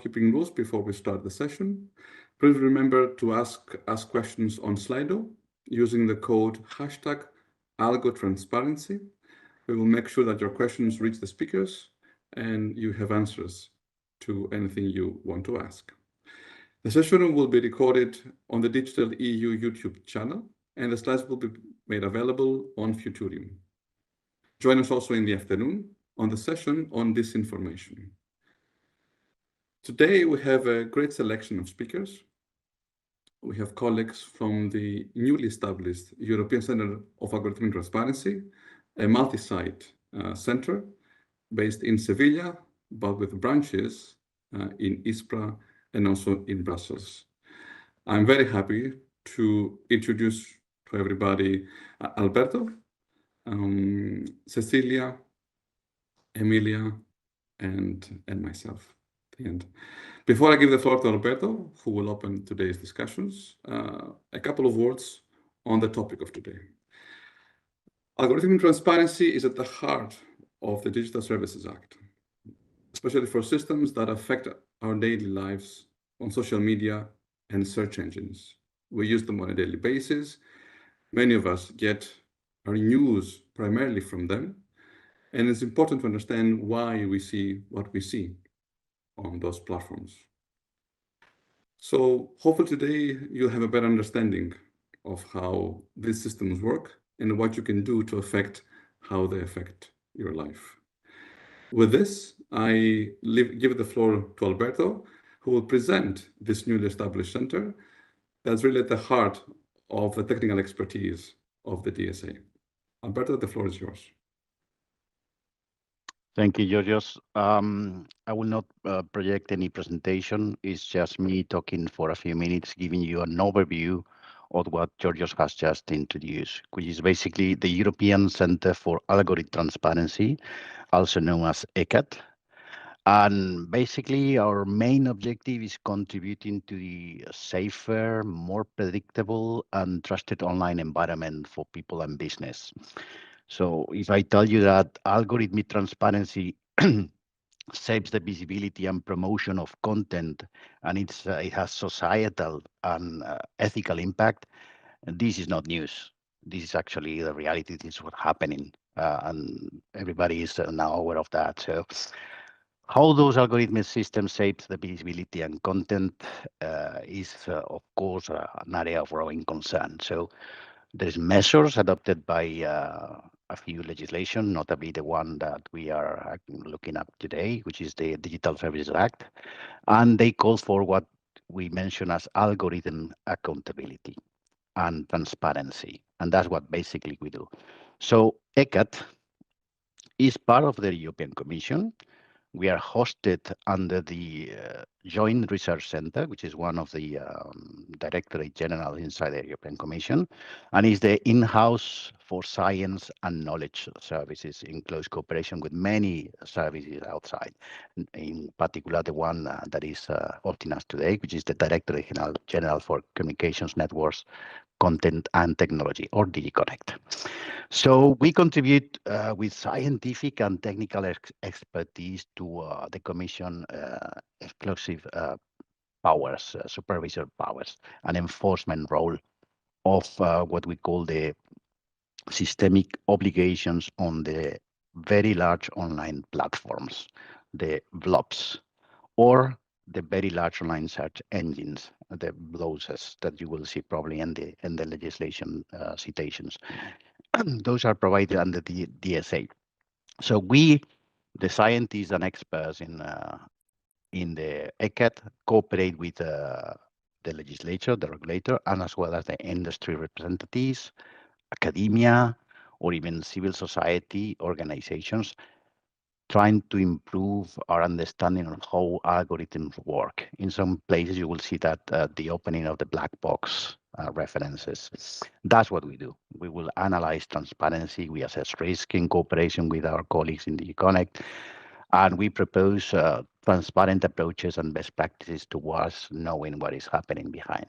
housekeeping rules before we start the session. Please remember to ask questions on Slido using the code #AlgoTransparency. We will make sure that your questions reach the speakers and you have answers to anything you want to ask. The session will be recorded on the Digital EU YouTube channel, and the slides will be made available on Futurium. Join us also in the afternoon on the session on disinformation. Today, we have a great selection of speakers. We have colleagues from the newly established European Center of Algorithmic Transparency, a multi-site center based in Sevilla, but with branches in Ispra and also in Brussels. I'm very happy to introduce to everybody Alberto, Cecilia, Amelia, and myself at the end. Before I give the floor to Alberto, who will open today's discussions, a couple of words on the topic of today. Algorithmic transparency is at the heart of the Digital Services Act, especially for systems that affect our daily lives on social media and search engines. We use them on a daily basis. Many of us get our news primarily from them, and it's important to understand why we see what we see on those platforms. So hopefully today you'll have a better understanding of how these systems work and what you can do to affect how they affect your life. With this, I give the floor to Alberto, who will present this newly established center that's really at the heart of the technical expertise of the DSA. Alberto, the floor is yours. Thank you, Georgios. I will not project any presentation. It's just me talking for a few minutes, giving you an overview of what Georgios has just introduced, which is basically the European Center for Algorithmic Transparency, also known as ECAT. And basically, our main objective is contributing to the safer, more predictable, and trusted online environment for people and business. So if I tell you that algorithmic transparency shapes the visibility and promotion of content, and it has societal and ethical impact, this is not news. This is actually the reality. This is what's happening, and everybody is now aware of that. So how those algorithmic systems shape the visibility and content is, of course, an area of growing concern. So there's measures adopted by a few legislation, notably the one that we are looking at today, which is the Digital Services Act, and they call for what we mention as algorithm accountability and transparency, and that's what basically we do. So ECAT is part of the European Commission. We are hosted under the Joint Research Center, which is one of the Directorate General inside the European Commission, and is the in-house for science and knowledge services in close cooperation with many services outside, in particular the one that is hosting us today, which is the Directorate General for Communications Networks, Content and Technology, or DigiConnect. So we contribute with scientific and technical expertise to the Commission exclusive powers, supervisor powers, and enforcement role of what we call the systemic obligations on the very large online platforms, the VLOPs, or the very large online search engines, the those that you will see probably in the legislation citations. Those are provided under the DSA. So we, the scientists and experts in the ECAT, cooperate with the legislature, the regulator, and as well as the industry representatives, academia, or even civil society organizations, trying to improve our understanding of how algorithms work. In some places, you will see that the opening of the black box references. That's what we do. We will analyze transparency. We assess risk in cooperation with our colleagues in DigiConnect, and we propose transparent approaches and best practices towards knowing what is happening behind.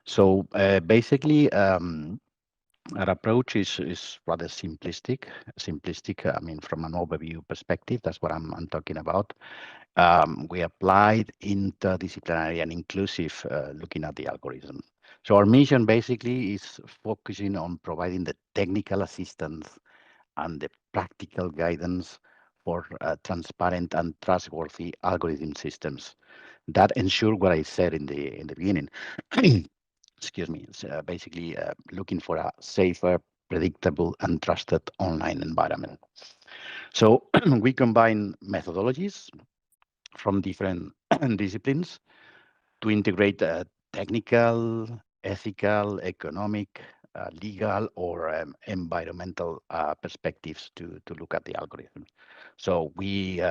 So basically, Our approach is rather simplistic. I mean, from an overview perspective, that's what I'm talking about. We applied interdisciplinary and inclusive looking at the algorithm. So our mission basically is focusing on providing the technical assistance and the practical guidance for transparent and trustworthy algorithm systems that ensure what I said in the beginning. Excuse me. It's basically looking for a safer, predictable, and trusted online environment. So we combine methodologies from different disciplines to integrate technical, ethical, economic, legal, or environmental perspectives to look at the algorithm. So we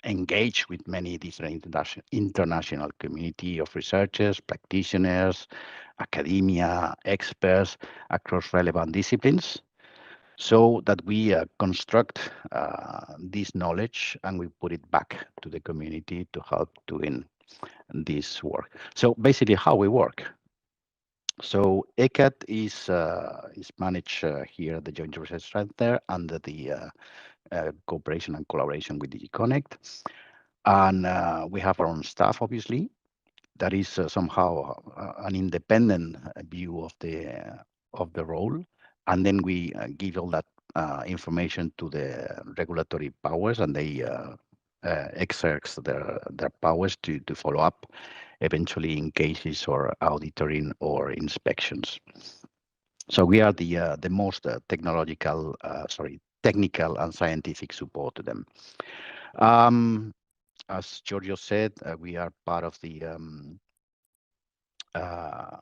engage with many different international community of researchers, practitioners, academia, experts across relevant disciplines so that we construct this knowledge and we put it back to the community to help doing this work. So basically how we work. So ECAT is managed here at the Joint Research Center under the cooperation and collaboration with DigiConnect. And we have our own staff, obviously, that is somehow an independent view of the role, and then we give all that information to the regulatory powers, and they exerts their powers to follow up, eventually in cases or auditing or inspections. So we are the most technical and scientific support to them. As Giorgio said, we are part of the uh,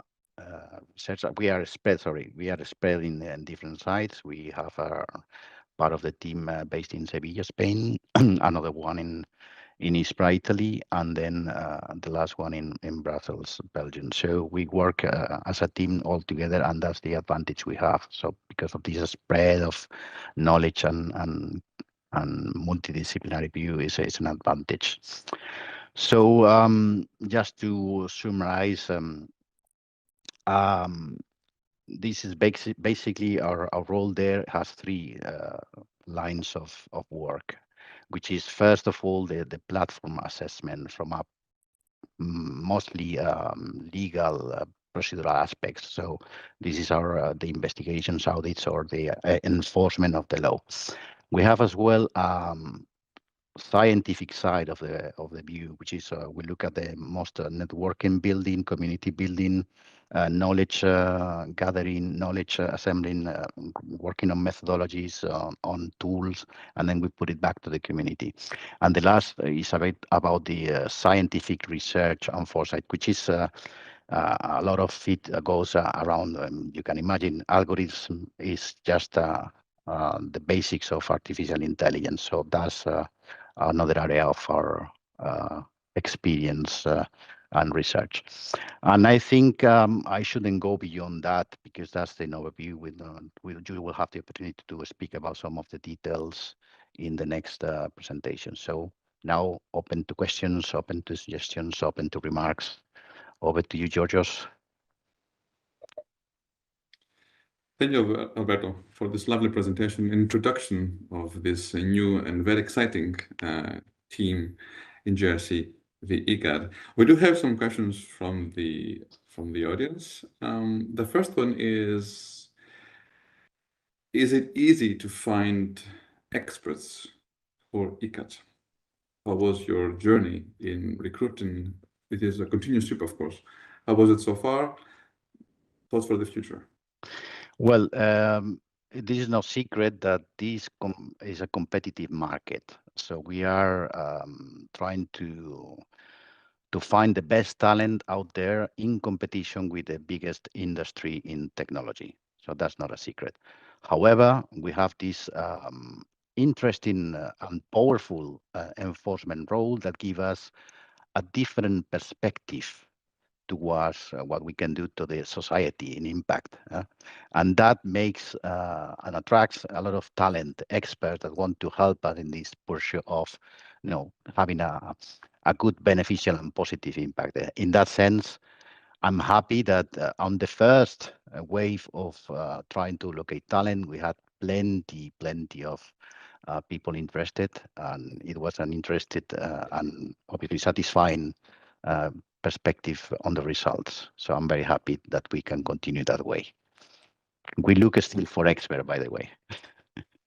we are spread. Sorry, we are spread in different sites. We have part of the team based in Sevilla, Spain, another one in Ispra, Italy, and then the last one in Brussels, Belgium. So we work as a team all together, and that's the advantage we have. So because of this spread of knowledge and multidisciplinary view is an advantage. So just to summarize. Um, this is basically our role there has three lines of work, which is first of all the platform assessment from a mostly legal procedural aspects. So this is our the investigations, audits, or the enforcement of the law. We have as well scientific side of the view, which is we look at the most networking building, community building, knowledge gathering, knowledge assembling, working on methodologies, on tools, and then we put it back to the community. And the last is about the scientific research and foresight, which is a lot of it goes around. You can imagine algorithm is just the basics of artificial intelligence. So that's another area of our experience and research. And I think I shouldn't go beyond that because that's the overview. You will have the opportunity to speak about some of the details in the next presentation. So now open to questions, open to suggestions, open to remarks. Over to you, Georgios. Thank you, Alberto, for this lovely presentation, introduction of this new and very exciting team in GRC, the ECAT. We do have some questions from the audience. The first one is it easy to find experts for ECAT? How was your journey in recruiting? It is a continuous trip, of course. How was it so far? Thoughts for the future? Well, this is no secret that this is a competitive market. So we are trying to find the best talent out there in competition with the biggest industry in technology. So that's not a secret. However, we have this interesting and powerful enforcement role that gives us a different perspective towards what we can do to the society in impact. And that makes and attracts a lot of talent, experts that want to help us in this pursuit of, having a good beneficial and positive impact. In that sense, I'm happy that on the first wave of trying to locate talent, we had plenty of people interested, and it was an interested and obviously satisfying perspective on the results. So I'm very happy that we can continue that way. We look still for expert, by the way.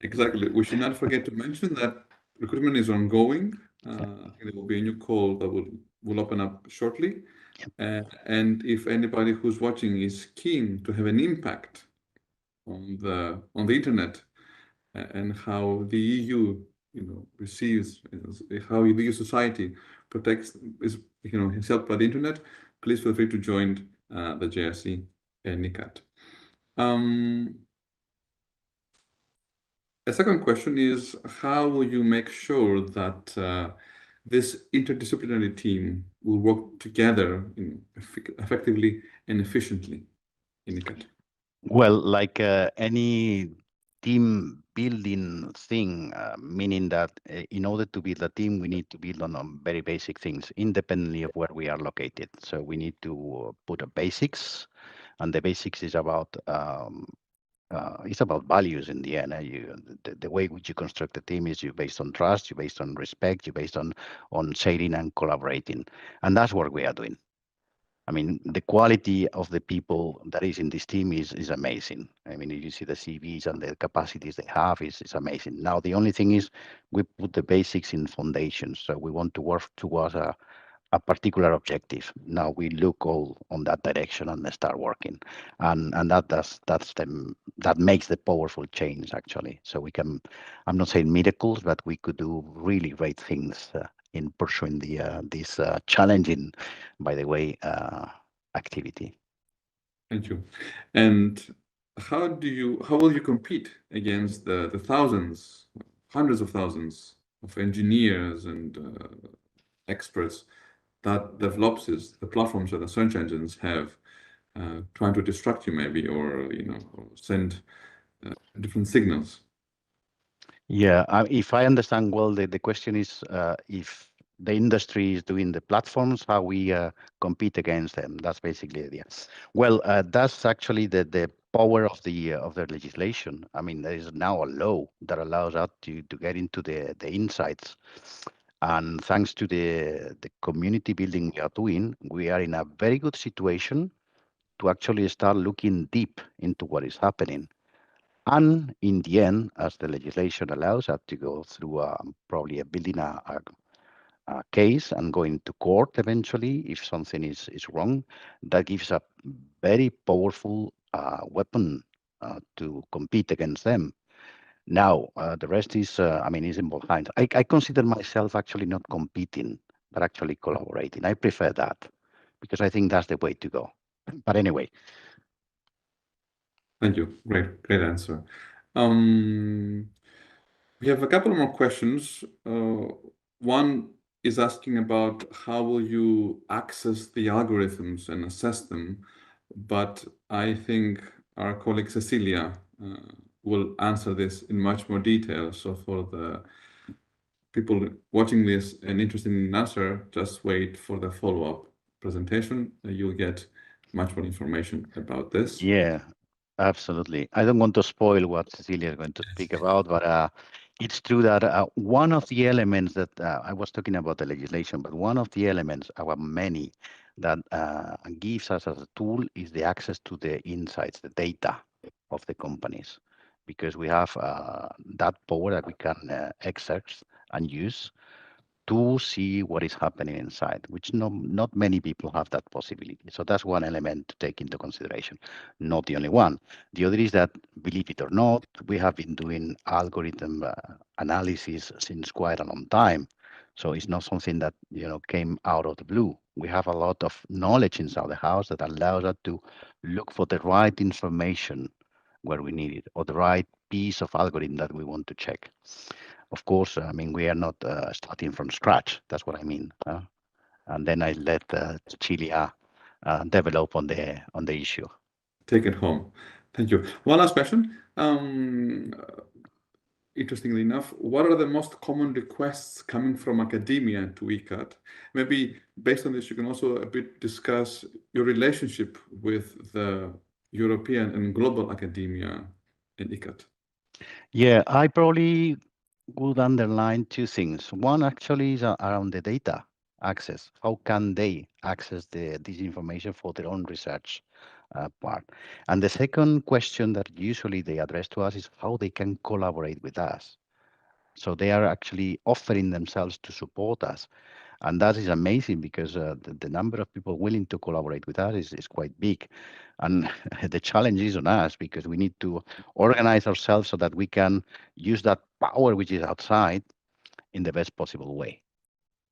Exactly. We should not forget to mention that recruitment is ongoing. I think there will be a new call that will open up shortly. And if anybody who's watching is keen to have an impact on the internet and how the EU, receives, how the EU society protects is helped by the internet, please feel free to join the JRC and NECAT. A second question is, how will you make sure that this interdisciplinary team will work together effectively and efficiently in ECAT? Well, like any team building thing, meaning that in order to build a team, we need to build on very basic things, independently of where we are located. So we need to put a basics, and the basics is about it's about values in the end. The way which you construct the team is you based on trust, you based on respect, you based on sharing and collaborating, and that's what we are doing. I mean, the quality of the people that is in this team is amazing. I mean, if you see the CVs and the capacities they have, is amazing. Now, the only thing is we put the basics in foundations. So we want to work towards a particular objective. Now we look all on that direction and start working, and that makes the powerful change actually. So we can, I'm not saying miracles, but we could do really great things in pursuing this challenging, by the way, activity. Thank you. And how will you compete against the thousands, hundreds of thousands of engineers and experts that developers, the platforms that the search engines have, trying to distract you maybe, or or send different signals? Yeah, if I understand well, the question is if the industry is doing the platforms, how we compete against them. That's basically the idea. Well, that's actually the power of the legislation. I mean, there is now a law that allows us to get into the insights. And thanks to the community building we are doing, we are in a very good situation to actually start looking deep into what is happening. And in the end, as the legislation allows us to go through probably building a case and going to court eventually if something is wrong, that gives a very powerful weapon to compete against them. Now, the rest is, I mean, is in both hands. I consider myself actually not competing, but actually collaborating. I prefer that because I think that's the way to go. But anyway. Thank you. Great answer. We have a couple more questions. One is asking about how will you access the algorithms and assess them, but I think our colleague Cecilia will answer this in much more detail. So for the people watching this and interested in an answer, just wait for the follow-up presentation. You'll get much more information about this. Yeah, absolutely. I don't want to spoil what Cecilia is going to speak about, but it's true that one of the elements that I was talking about the legislation, but one of the elements, our many, that gives us as a tool is the access to the insights, the data of the companies, because we have that power that we can exert and use to see what is happening inside, which not many people have that possibility. So that's one element to take into consideration. Not the only one. The other is that, believe it or not, we have been doing algorithm analysis since quite a long time. So it's not something that came out of the blue. We have a lot of knowledge inside the house that allows us to look for the right information where we need it, or the right piece of algorithm that we want to check. Of course, I mean, we are not starting from scratch. That's what I mean. And then I let Cecilia develop on the issue. Take it home. Thank you. One last question. Interestingly enough, what are the most common requests coming from academia to ECAT? Maybe based on this, you can also a bit discuss, your relationship with the European and global academia in ECAT? Yeah, I probably would underline two things. One actually is around the data access. How can they access this information for their own research part? And the second question that usually they address to us is how they can collaborate with us. So they are actually offering themselves to support us. And that is amazing because the number of people willing to collaborate with us is quite big. And the challenge is on us because we need to organize ourselves so that we can use that power which is outside in the best possible way.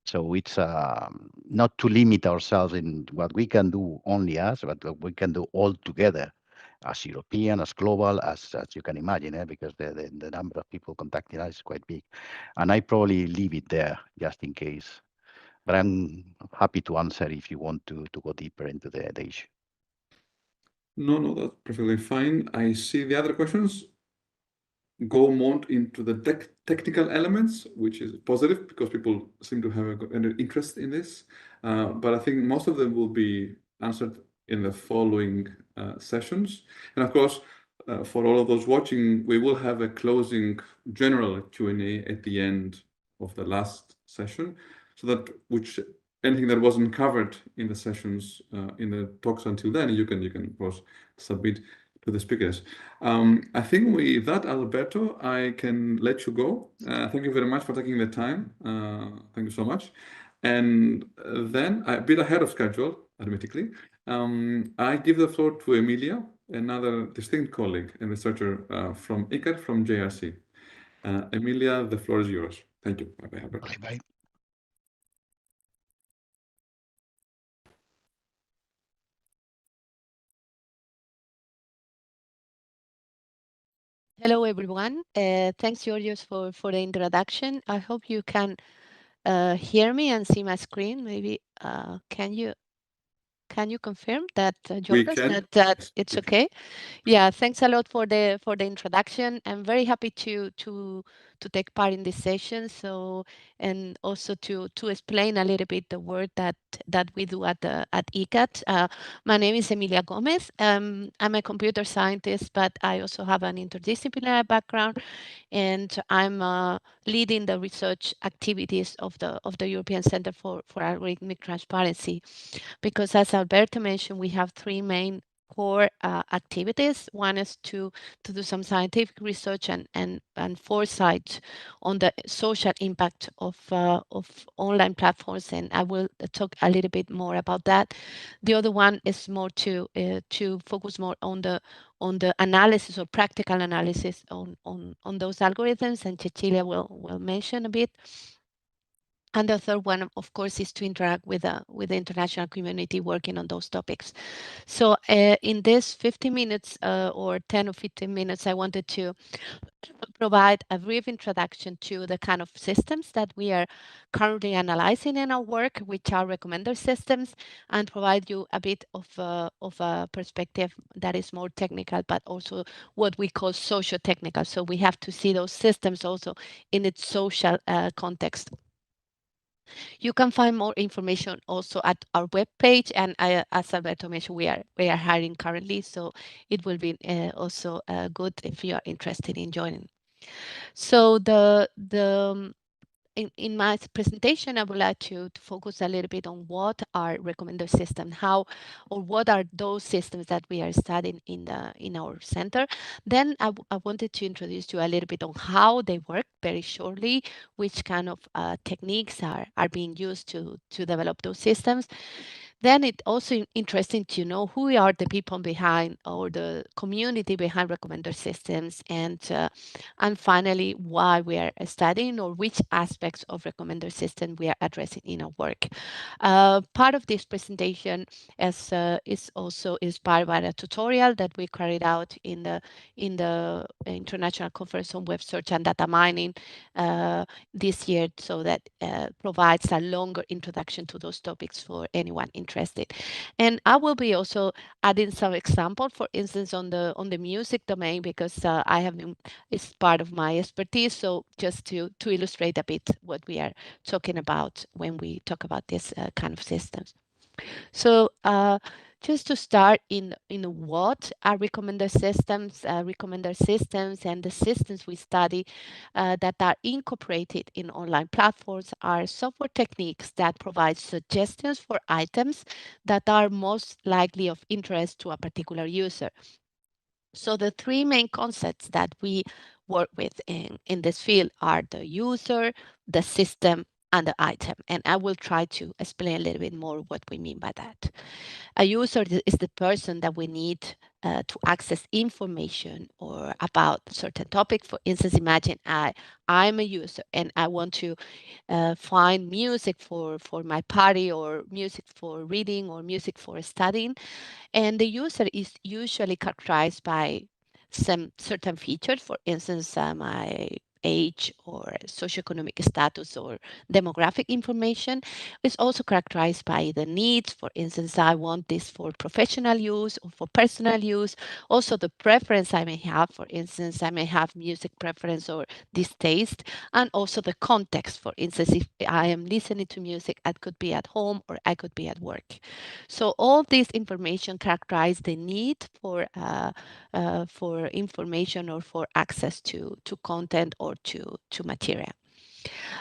So it's not to limit ourselves in what we can do only us, but what we can do all together as European, as global, as you can imagine, because the number of people contacting us is quite big. And I probably leave it there just in case. But I'm happy to answer if you want to go deeper into the issue. No, that's perfectly fine. I see the other questions go more into the technical elements, which is positive because people seem to have an interest in this. But I think most of them will be answered in the following sessions. And of course, for all of those watching, we will have a closing general Q&A at the end of the last session, so that anything that wasn't covered in the sessions, in the talks until then, you can of course submit to the speakers. I think with that, Alberto, I can let you go. Thank you very much for taking the time. Thank you so much. And then, a bit ahead of schedule, admittedly, I give the floor to Amelia, another distinct colleague and researcher from ECAT, from JRC. Amelia, the floor is yours. Thank you. Bye-bye, Alberto. Bye. Hello, everyone. Thanks, Georgios, for the introduction. I hope you can hear me and see my screen. Maybe can you confirm that, Georgios, that Yes, it's we can. okay? Yeah, thanks a lot for the introduction. I'm very happy to take part in this session. So, and also to explain a little bit the work that we do at ECAT. My name is Emilia Gomez. I'm a computer scientist, but I also have an interdisciplinary background, and I'm leading the research activities of the European Center for Algorithmic Transparency. Because as Alberto mentioned, we have three main core activities. One is to do some scientific research and foresight on the social impact of online platforms, and I will talk a little bit more about that. The other one is more to focus more on the analysis or practical analysis on those algorithms, and Cecilia will mention a bit. And the third one, of course, is to interact with the international community working on those topics. So in this 50 minutes or 10 or 15 minutes, I wanted to provide a brief introduction to the kind of systems that we are currently analyzing in our work, which are recommender systems, and provide you a bit of a perspective that is more technical, but also what we call socio-technical. So we have to see those systems also in its social context. You can find more information also at our webpage, and as Alberto mentioned, we are hiring currently, so it will be also good if you are interested in joining. So in my presentation, I would like to focus a little bit on what are recommender systems, how or what are those systems that we are studying in our center. Then I wanted to introduce you a little bit on how they work very shortly, which kind of techniques are being used to develop those systems. Then it's also interesting to know who are the people behind or the community behind recommender systems, and finally why we are studying or which aspects of recommender system we are addressing in our work. Part of this presentation is also inspired by a tutorial that we carried out in the International Conference on Web Search and Data Mining this year, so that provides a longer introduction to those topics for anyone interested. And I will be also adding some examples, for instance, on the music domain, because I have been, it's part of my expertise. So just to illustrate a bit what we are talking about when we talk about this kind of systems. So Just to start, in what are recommender systems? Recommender systems and the systems we study that are incorporated in online platforms are software techniques that provide suggestions for items that are most likely of interest to a particular user. So the three main concepts that we work with in this field are the user, the system, and the item. And I will try to explain a little bit more what we mean by that. A user is the person that we need to access information or about certain topic. For instance, imagine I'm a user and I want to find music for my party, or music for reading, or music for studying. And the user is usually characterized by some certain features, for instance, my age or socioeconomic status or demographic information. It's also characterized by the needs. For instance, I want this for professional use or for personal use. Also, the preference I may have. For instance, I may have music preference or distaste, and also the context. For instance, if I am listening to music, I could be at home or I could be at work. So all this information characterize the need for information or for access to content or to material.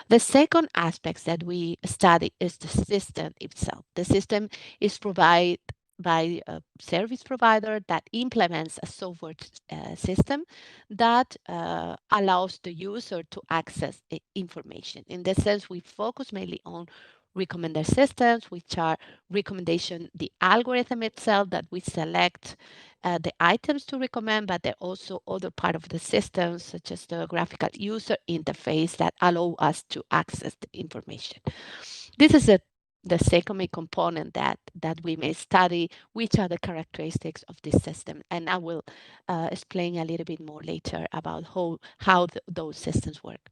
The second aspect that we study is the system itself. The system is provided by a service provider that implements a software system that allows the user to access information. In this sense, we focus mainly on recommender systems, which are recommendation, the algorithm itself that we select the items to recommend, but there are also other part of the system, such as the graphical user interface that allow us to access the information. This is the second main component that we may study, which are the characteristics of this system. And I will explain a little bit more later about how those systems work.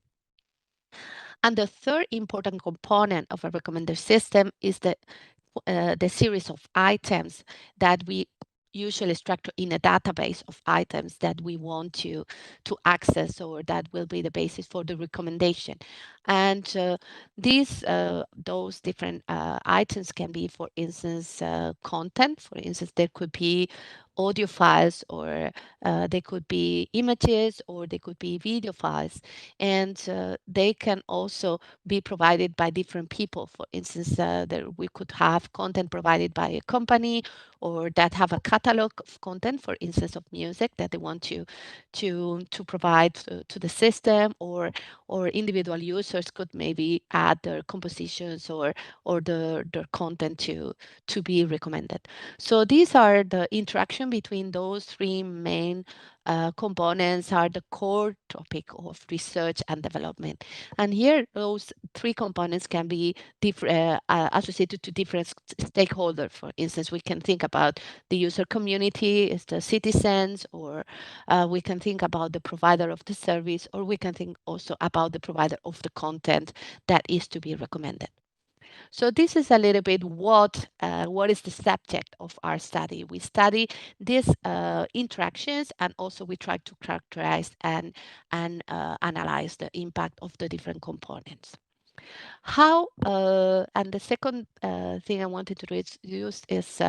And the third important component of a recommender system is the series of items that we usually structure in a database of items that we want to access, or that will be the basis for the recommendation. And those different items can be, for instance, content. For instance, there could be audio files, or they could be images, or they could be video files. And they can also be provided by different people. For instance, we could have content provided by a company, or that have a catalog of content, for instance, of music that they want to provide to the system, or individual users could maybe add their compositions or their content to be recommended. So these are the interaction between those three main components are the core topic of research and development. And here, those three components can be associated to different stakeholders. For instance, we can think about the user community, is the citizens, or we can think about the provider of the service, or we can think also about the provider of the content that is to be recommended. So this is a little bit what is the subject of our study. We study these interactions, and also we try to characterize and analyze the impact of the different components. How and the second thing I wanted to introduce is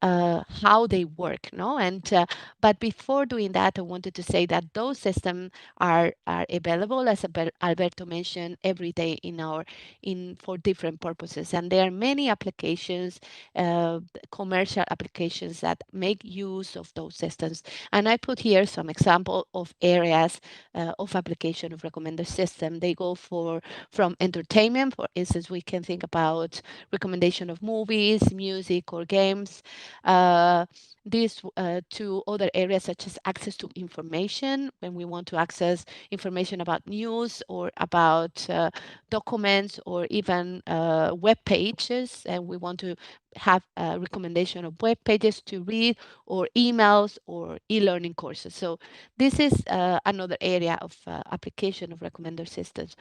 how they work, no? And but before doing that, I wanted to say that those systems are available, as Alberto mentioned, every day for different purposes, and there are many applications, commercial applications that make use of those systems. And I put here some example of areas of application of recommender system. They go from entertainment. For instance, we can think about recommendation of movies, music, or games. These to other areas such as access to information, when we want to access information about news or about documents, or even web pages, and we want to have a recommendation of web pages to read, or emails, or e-learning courses. So this is another area of application of recommender systems.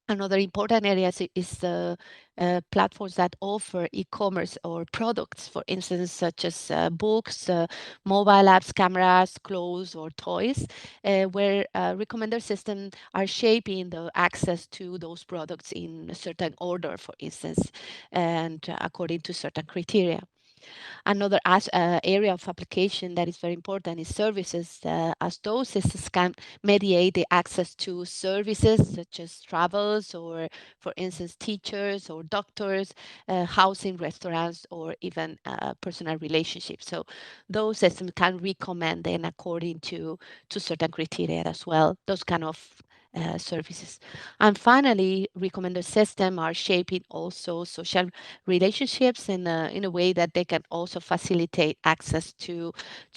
Another important area is the platforms that offer e-commerce or products, for instance, such as books, mobile apps, cameras, clothes, or toys, where recommender systems are shaping the access to those products in a certain order, for instance, and according to certain criteria. Another area of application that is very important is services, as those systems can mediate the access to services such as travels or, for instance, teachers or doctors, housing, restaurants, or even personal relationships. So those systems can recommend then according to certain criteria as well, those kind of services. And finally, recommender systems are shaping also social relationships in a way that they can also facilitate access to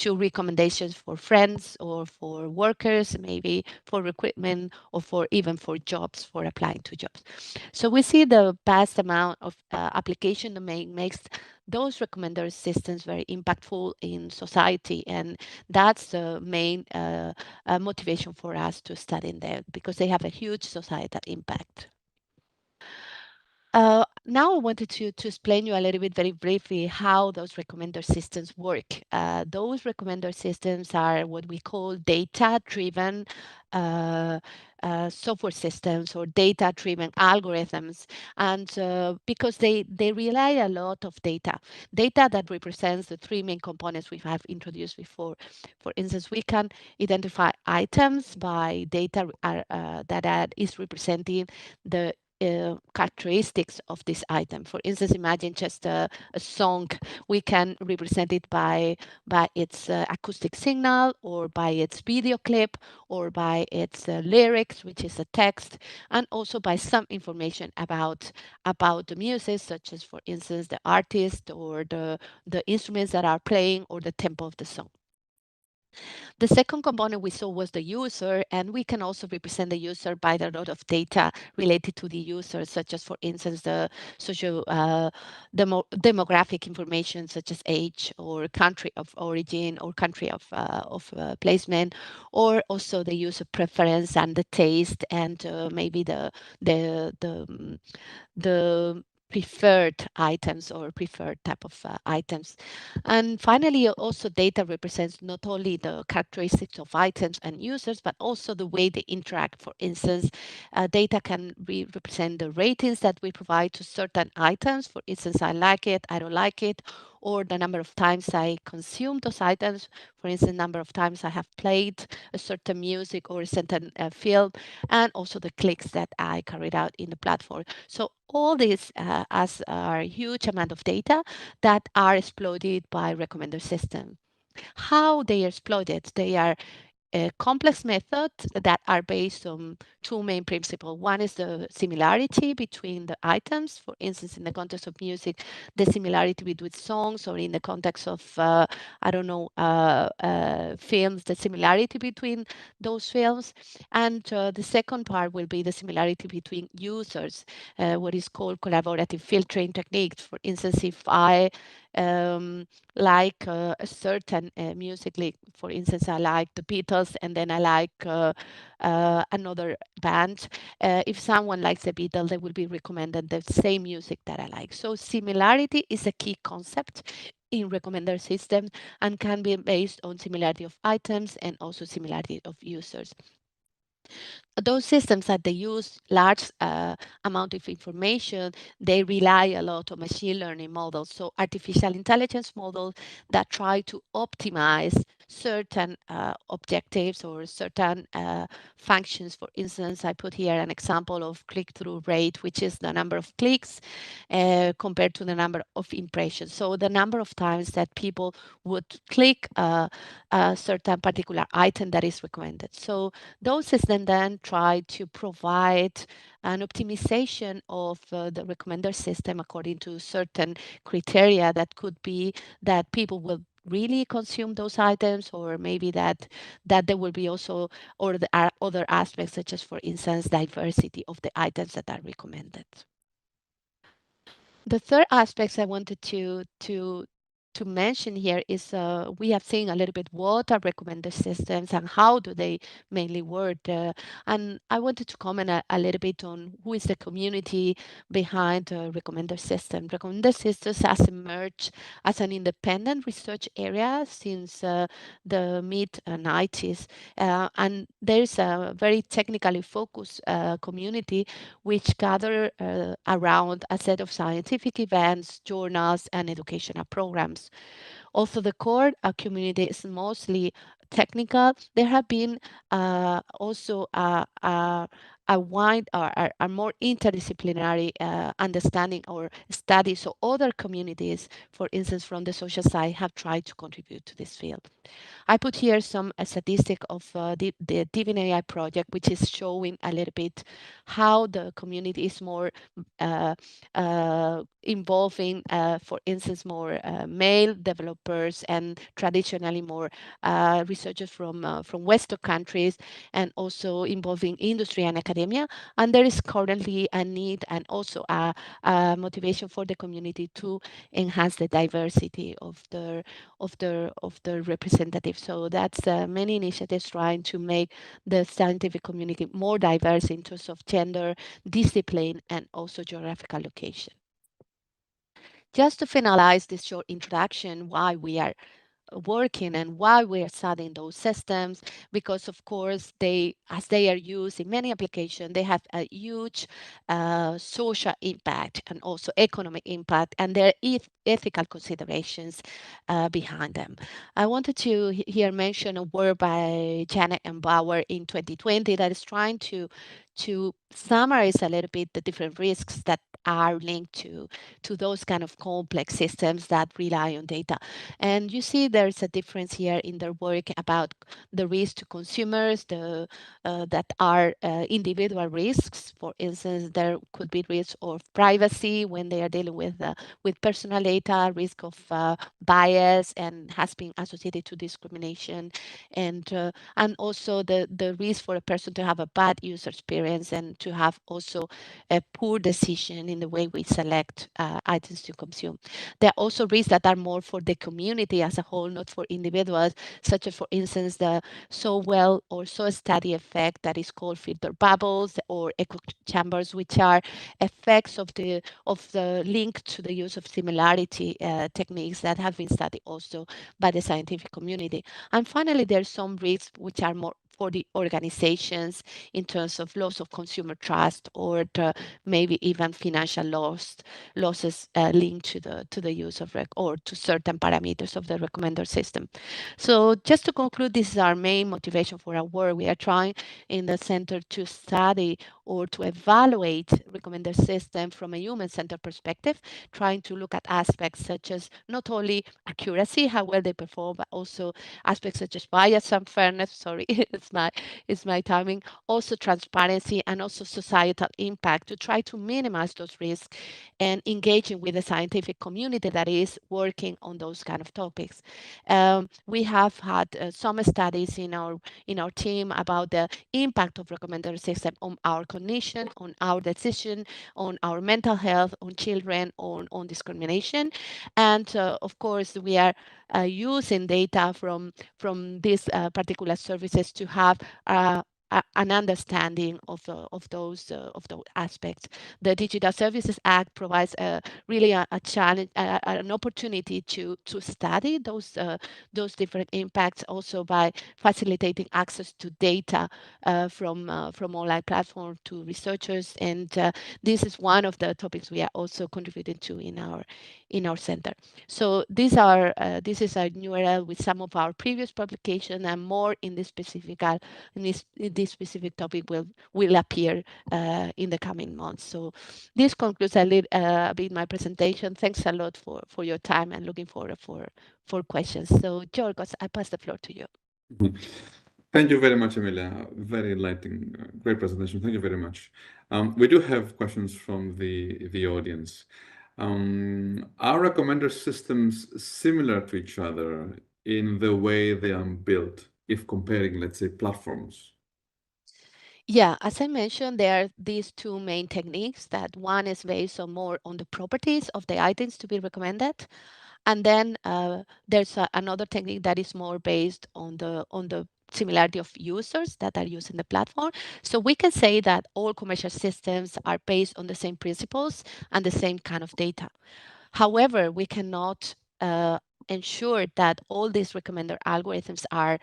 recommendations for friends or for workers, maybe for recruitment or for even for jobs, for applying to jobs. So we see the vast amount of application domain makes those recommender systems very impactful in society, and that's the main motivation for us to study them because they have a huge societal impact. Now I wanted to explain you a little bit very briefly how those recommender systems work. Those recommender systems are what we call data-driven software systems or data-driven algorithms, and because they rely a lot of data that represents the three main components we have introduced before. For instance, we can identify items by data that is representing the characteristics of this item. For instance, imagine just a song. We can represent it by its acoustic signal, or by its video clip, or by its lyrics, which is a text, and also by some information about the music, such as, for instance, the artist or the instruments that are playing or the tempo of the song. The second component we saw was the user, and we can also represent the user by a lot of data related to the user, such as, for instance, the social demographic information, such as age or country of origin or country of placement, or also the user preference and the taste, and maybe the preferred items or preferred type of items. And finally, also data represents not only the characteristics of items and users, but also the way they interact. For instance, data can represent the ratings that we provide to certain items. For instance, I like it, I don't like it, or the number of times I consume those items. For instance, number of times I have played a certain music or a certain film, and also the clicks that I carried out in the platform. So all this as a huge amount of data that are exploited by recommender system. How they are exploited? They are complex methods that are based on two main principles. One is the similarity between the items. For instance, in the context of music, the similarity between songs, or in the context of, I don't know, films, the similarity between those films. And the second part will be the similarity between users, what is called collaborative filtering techniques. For instance, if I like a certain music, like, for instance, I like the Beatles, and then I like another band. If someone likes the Beatles, they will be recommended the same music that I like. So similarity is a key concept in recommender system, and can be based on similarity of items and also similarity of users. Those systems that they use large amount of information, they rely a lot on machine learning models. So artificial intelligence models that try to optimize certain objectives or certain functions. For instance, I put here an example of click-through rate, which is the number of clicks compared to the number of impressions. So the number of times that people would click a certain particular item that is recommended. So those systems then try to provide an optimization of the recommender system according to certain criteria that could be that people will really consume those items, or maybe that there will be also, or there are other aspects, such as, for instance, diversity of the items that are recommended. The third aspect I wanted to to mention here is we have seen a little bit what are recommender systems and how do they mainly work. And I wanted to comment a little bit on who is the community behind recommender system. Recommender systems has emerged as an independent research area since the mid 90s. And there's a very technically focused community which gather around a set of scientific events, journals, and educational programs. Also, the core community is mostly technical. There have been also a wide or a more interdisciplinary understanding or studies. So other communities, for instance, from the social side, have tried to contribute to this field. I put here some statistic of the Divine AI project, which is showing a little bit how the community is more involving, for instance, more male developers and traditionally more researchers from Western countries, and also involving industry and academia. And there is currently a need and also a motivation for the community to enhance the diversity of the representatives. So that's many initiatives trying to make the scientific community more diverse in terms of gender, discipline, and also geographical location. Just to finalize this short introduction, why we are working and why we are studying those systems, because of course as they are used in many applications, they have a huge social impact and also economic impact, and there are ethical considerations behind them. I wanted to here mention a work by Janet and Bauer in 2020 that is trying to summarize a little bit the different risks that are linked to those kind of complex systems that rely on data. And you see there's a difference here in their work about the risk to consumers, that are individual risks. For instance, there could be risks of privacy when they are dealing with personal data, risk of bias, and has been associated to discrimination, and also the risk for a person to have a bad user experience and to have also a poor decision in the way we select items to consume. There are also risks that are more for the community as a whole, not for individuals, such as, for instance, the so well or so study effect that is called filter bubbles or echo chambers, which are effects of the link to the use of similarity techniques that have been studied also by the scientific community. And finally, there's some risks which are more for the organizations in terms of loss of consumer trust or maybe even financial losses linked to the use of or to certain parameters of the recommender system. So just to conclude, this is our main motivation for our work. We are trying in the center to study or to evaluate recommender system from a human-centered perspective, trying to look at aspects such as not only accuracy, how well they perform, but also aspects such as bias and fairness. Sorry, it's my timing. Also transparency and also societal impact to try to minimize those risks and engaging with the scientific community that is working on those kind of topics. We have had some studies in our team about the impact of recommender system on our cognition, on our decision, on our mental health, on children, on discrimination, and of course we are using data from these particular services to have an understanding of those aspects. The Digital Services Act provides really a challenge, an opportunity to study those different impacts, also by facilitating access to data from online platforms to researchers, and this is one of the topics we are also contributing to in our center. So this is our URL with some of our previous publication, and more in this specific topic will appear in the coming months. So this concludes a bit my presentation. Thanks a lot for your time, and looking forward for questions. So Georgos, I pass the floor to you. Thank you very much, Amelia. Very enlightening, great presentation. Thank you very much. We do have questions from the audience. Are recommender systems similar to each other in the way they are built if comparing, let's say, platforms? Yeah, as I mentioned, there are these two main techniques. That one is based on more on the properties of the items to be recommended, and then there's another technique that is more based on the similarity of users that are using the platform. So we can say that all commercial systems are based on the same principles and the same kind of data. However, we cannot ensure that all these recommender algorithms are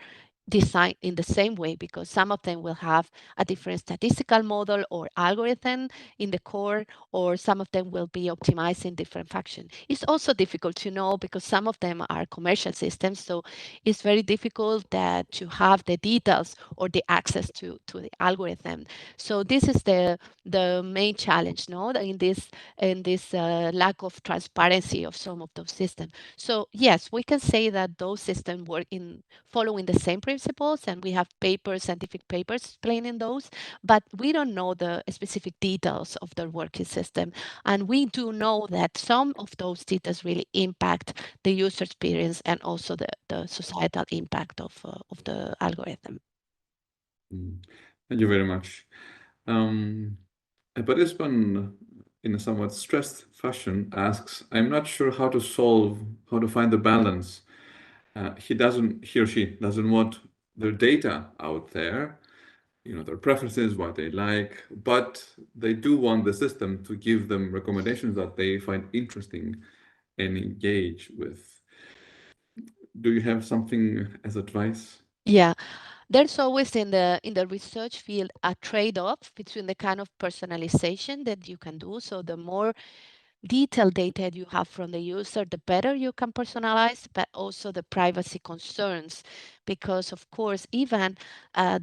designed in the same way, because some of them will have a different statistical model or algorithm in the core, or some of them will be optimized in different function. It's also difficult to know because some of them are commercial systems, so it's very difficult that to have the details or the access to the algorithm. So this is the main challenge, no, in this lack of transparency of some of those systems. So yes, we can say that those systems work in following the same principles, and we have papers, scientific papers explaining those, but we don't know the specific details of their working system. And we do know that some of those details really impact the user experience and also the societal impact of the algorithm. Thank you very much. A participant, in a somewhat stressed fashion, asks, I'm not sure how to find the balance. He or she doesn't want their data out there, their preferences, what they like, but they do want the system to give them recommendations that they find interesting and engage with. Do you have something as advice? Yeah, there's always in the research field a trade-off between the kind of personalization that you can do. So the more detailed data you have from the user, the better you can personalize, but also the privacy concerns. Because of course, even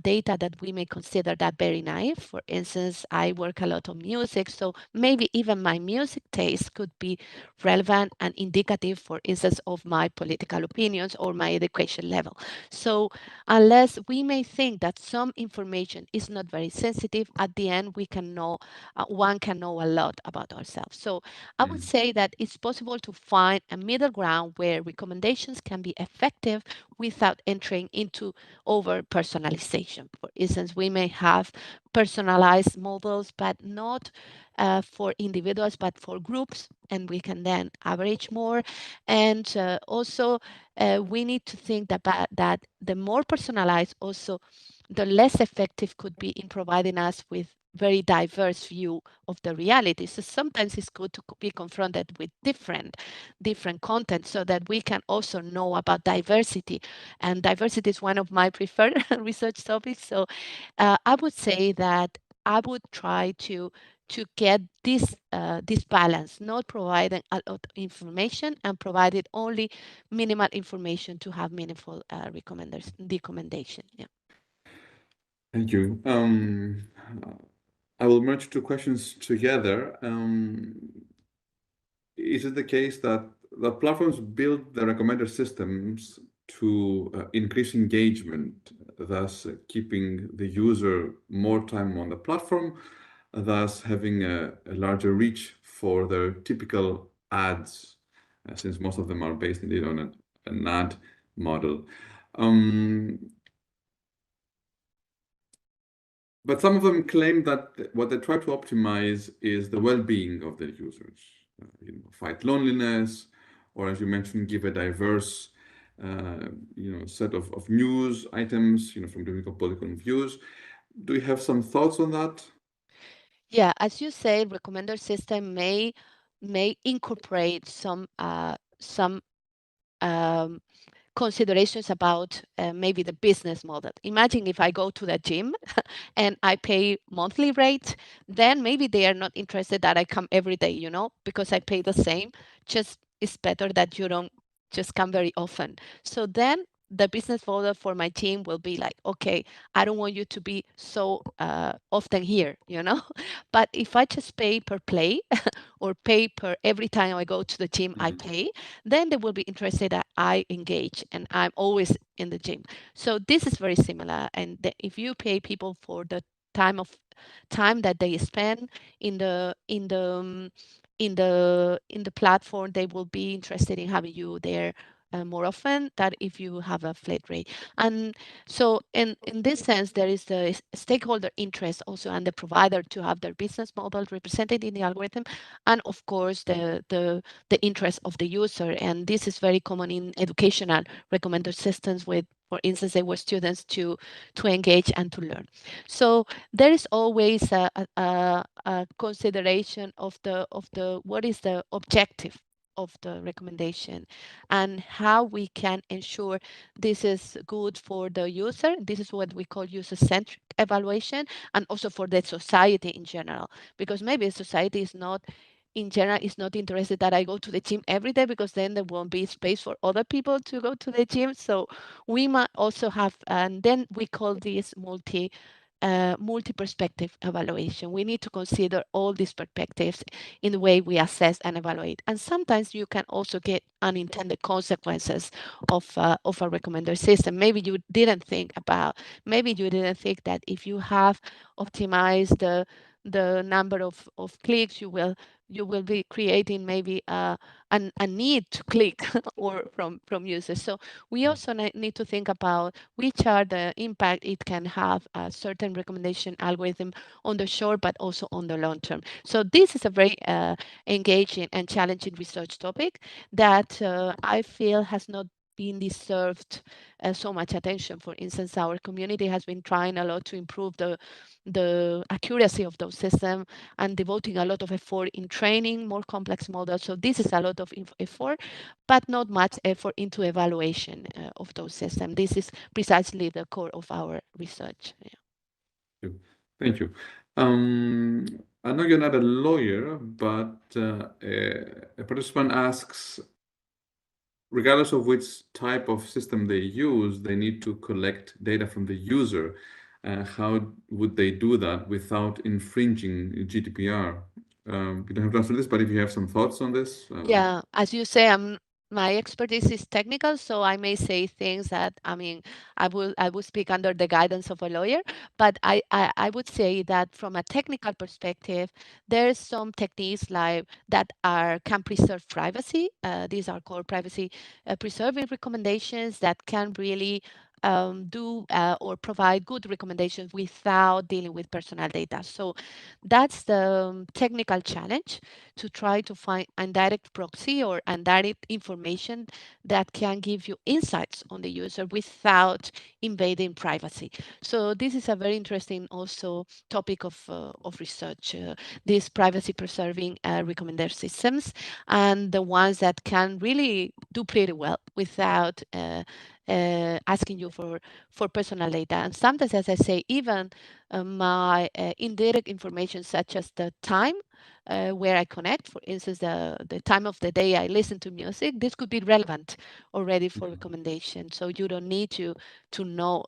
data that we may consider that very naive, for instance, I work a lot on music, so maybe even my music taste could be relevant and indicative, for instance, of my political opinions or my education level. So unless we may think that some information is not very sensitive, at the end we can know, one can know a lot about ourselves. So I would say that it's possible to find a middle ground where recommendations can be effective without entering into over personalization. For instance, we may have personalized models, but not for individuals, but for groups, and we can then average more. And also, we need to think that the more personalized, also, the less effective could be in providing us with very diverse view of the reality. So sometimes it's good to be confronted with different content so that we can also know about diversity. And diversity is one of my preferred research topics. So I would say that I would try to get this balance, not providing a lot of information and provided only minimal information to have meaningful recommendation. Yeah. Thank you. I will merge two questions together. Is it the case that the platforms build the recommender systems to increase engagement, thus keeping the user more time on the platform, thus having a larger reach for their typical ads, since most of them are based indeed on an ad model? But some of them claim that what they try to optimize is the well-being of their users, fight loneliness, or as you mentioned, give a diverse, set of news items, from different political views. Do you have some thoughts on that? Yeah, as you say, recommender system may incorporate some um, considerations about maybe the business model. Imagine if I go to the gym and I pay monthly rate, then maybe they are not interested that I come every day, because I pay the same. Just it's better that you don't just come very often. So then the business model for my team will be like, okay, I don't want you to be so often here, But if I just pay per play or pay per every time I go to the gym, I pay, then they will be interested that I engage and I'm always in the gym. So this is very similar. And if you pay people for the time that they spend in the platform, they will be interested in having you there more often than if you have a flat rate. And so in this sense, there is the stakeholder interest also and the provider to have their business model represented in the algorithm, and of course the interest of the user. And this is very common in educational recommender systems with, for instance, they were students to engage and to learn. So there is always a consideration of the what is the objective of the recommendation and how we can ensure this is good for the user. This is what we call user-centric evaluation, and also for the society in general, because maybe society is not in general is not interested that I go to the gym every day, because then there won't be space for other people to go to the gym. So we might also have, and then we call this multi-perspective evaluation. We need to consider all these perspectives in the way we assess and evaluate. And sometimes you can also get unintended consequences of a recommender system. Maybe you didn't think that if you have optimized the number of clicks, you will be creating maybe a need to click or from users. So we also need to think about which are the impact it can have a certain recommendation algorithm on the short, but also on the long term. So this is a very engaging and challenging research topic that I feel has not been deserved so much attention. For instance, our community has been trying a lot to improve the accuracy of those systems and devoting a lot of effort in training more complex models. So this is a lot of effort, but not much effort into evaluation of those systems. This is precisely the core of our research. Yeah. Thank you. I know you're not a lawyer, but a participant asks, regardless of which type of system they use, they need to collect data from the user. How would they do that without infringing GDPR? You don't have to answer this, but if you have some thoughts on this. Yeah, as you say, my expertise is technical, so I may say things that, I mean, I will speak under the guidance of a lawyer, but I would say that from a technical perspective, there's some techniques like that can preserve privacy. These are called privacy preserving recommendations that can really do or provide good recommendations without dealing with personal data. So that's the technical challenge, to try to find indirect proxy or indirect information that can give you insights on the user without invading privacy. So this is a very interesting also topic of research, these privacy preserving recommender systems, and the ones that can really do pretty well without asking you for personal data. And sometimes, as I say, even my indirect information, such as the time where I connect, for instance, the time of the day I listen to music, this could be relevant already for recommendation. So you don't need to know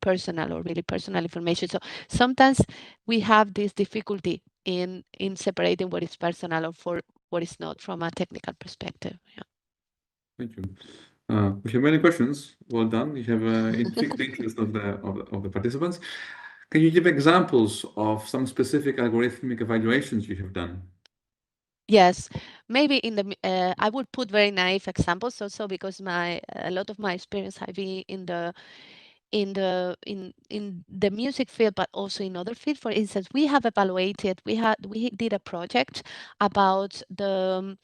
personal or really personal information. So sometimes we have this difficulty in separating what is personal or for what is not from a technical perspective. Yeah. Thank you. We have many questions. Well done. You have intrigued the interest of the participants. Can you give examples of some specific algorithmic evaluations you have done? Yes, maybe I would put very naive examples also, because a lot of my experience have been in the music field, but also in other fields. For instance, we did a project about the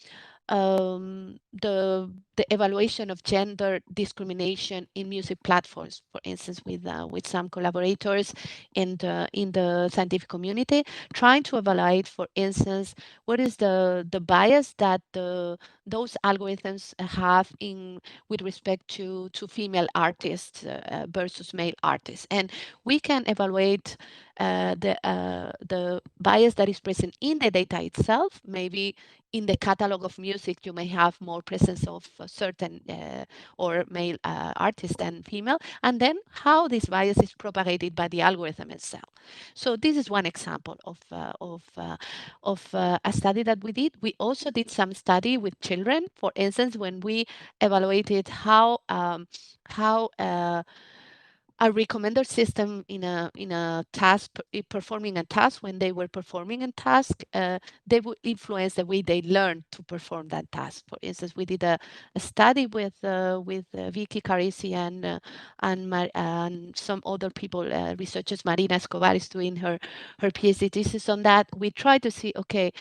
evaluation of gender discrimination in music platforms, for instance, with some collaborators in the scientific community, trying to evaluate, for instance, what is the bias that those algorithms have with respect to female artists versus male artists. And we can evaluate the bias that is present in the data itself. Maybe in the catalog of music, you may have more presence of certain or male artists than female, and then how this bias is propagated by the algorithm itself. So this is one example of a study that we did. We also did some study with children, for instance, when we evaluated how a recommender system in a task, performing a task. When they were performing a task, they would influence the way they learn to perform that task. For instance, we did a study with Vicky Carisi and some other people, researchers. Marina Escobar is doing her PhD thesis on that. We try to see, okay,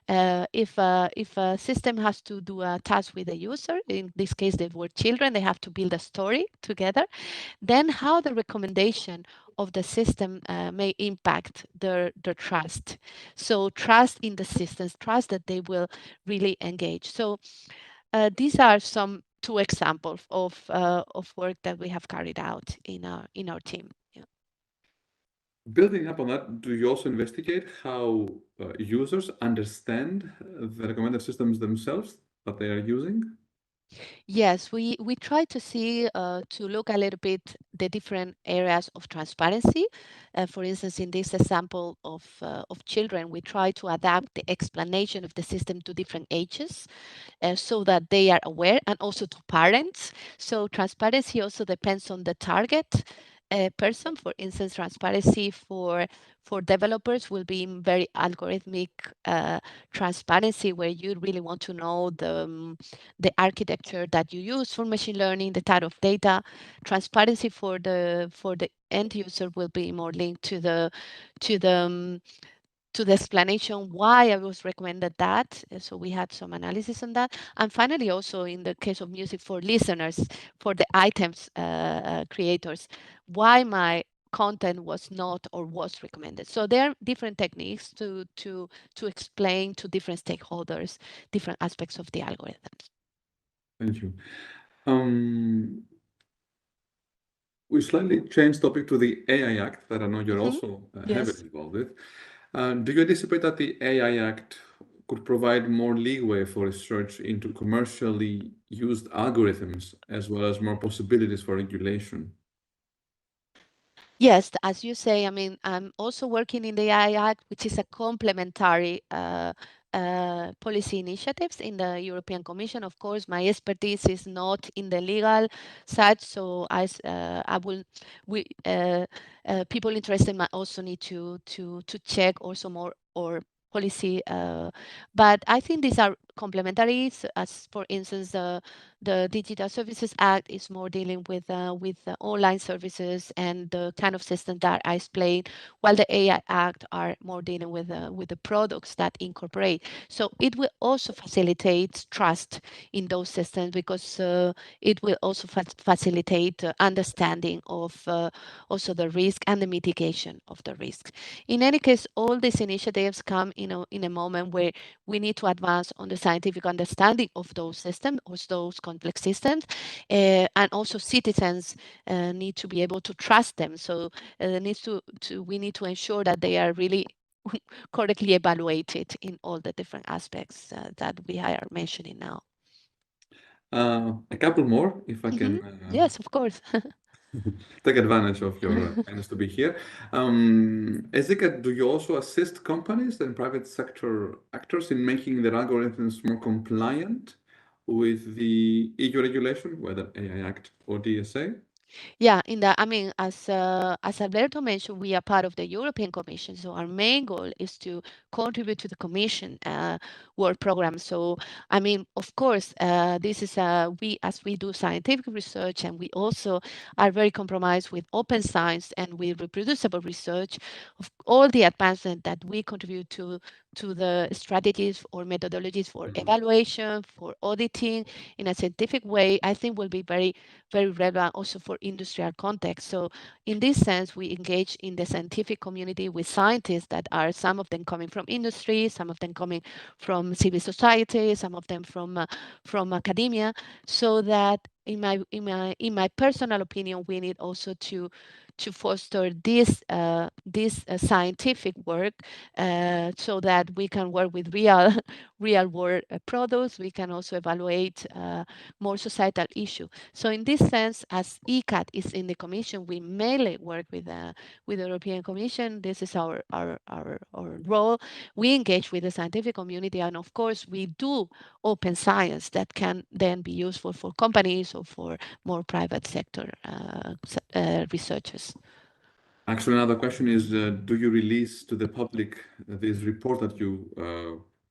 if a system has to do a task with a user, in this case they were children, they have to build a story together, then how the recommendation of the system may impact their trust. So trust in the systems, trust that they will really engage. So these are some two examples of work that we have carried out in our team. Yeah. Building up on that, do you also investigate how users understand the recommended systems themselves that they are using? Yes, we try to see, to look a little bit the different areas of transparency. For instance, in this example of children, we try to adapt the explanation of the system to different ages, so that they are aware, and also to parents. So transparency also depends on the target person. For instance, transparency for developers will be very algorithmic transparency, where you really want to know the architecture that you use for machine learning, the type of data. Transparency for the end user will be more linked to the to the um, to the explanation why I was recommended that. So we had some analysis on that. And finally, also in the case of music, for listeners, for the items creators, why my content was not or was recommended. So there are different techniques to explain to different stakeholders different aspects of the algorithms. Thank you. We slightly changed topic to the AI Act that I know you're also heavily Yes. involved with. Do you anticipate that the AI Act could provide more leeway for research into commercially used algorithms, as well as more possibilities for regulation? Yes, as you say, I mean, I'm also working in the AI Act, which is a complementary policy initiatives in the European Commission. Of course, my expertise is not in the legal side, so I will, people interested might also need to check also more or policy, but I think these are complementary. As for instance, the Digital Services Act is more dealing with online services and the kind of system that I explained, while the AI Act are more dealing with the products that incorporate. So it will also facilitate trust in those systems, because it will also facilitate understanding of also the risk and the mitigation of the risk. In any case, all these initiatives come in a moment where we need to advance on the scientific understanding of those systems, of those complex systems, and also citizens need to be able to trust them. So we need to ensure that they are really correctly evaluated in all the different aspects that we are mentioning now. A couple more, if I can Yes, of course. take advantage of your kindness to be here. Ezeka, do you also assist companies and private sector actors in making their algorithms more compliant with the EU regulation, whether AI Act or DSA? Yeah, I mean, as Alberto mentioned, we are part of the European Commission, so our main goal is to contribute to the Commission work program. So, I mean, of course, this is we do scientific research, and we also are very compromised with open science and with reproducible research. Of all the advancement that we contribute to the strategies or methodologies for evaluation, for auditing in a scientific way, I think will be very relevant also for industrial context. So in this sense, we engage in the scientific community with scientists that are, some of them coming from industry, some of them coming from civil society, some of them from academia, so that in my personal opinion, we need also to foster this scientific work, so that we can work with real world products. We can also evaluate more societal issue. So in this sense, as ECAT is in the Commission, we mainly work with the European Commission. This is our role. We engage with the scientific community, and of course, we do open science that can then be useful for companies or for more private sector researchers. Actually, another question is, do you release to the public this report that you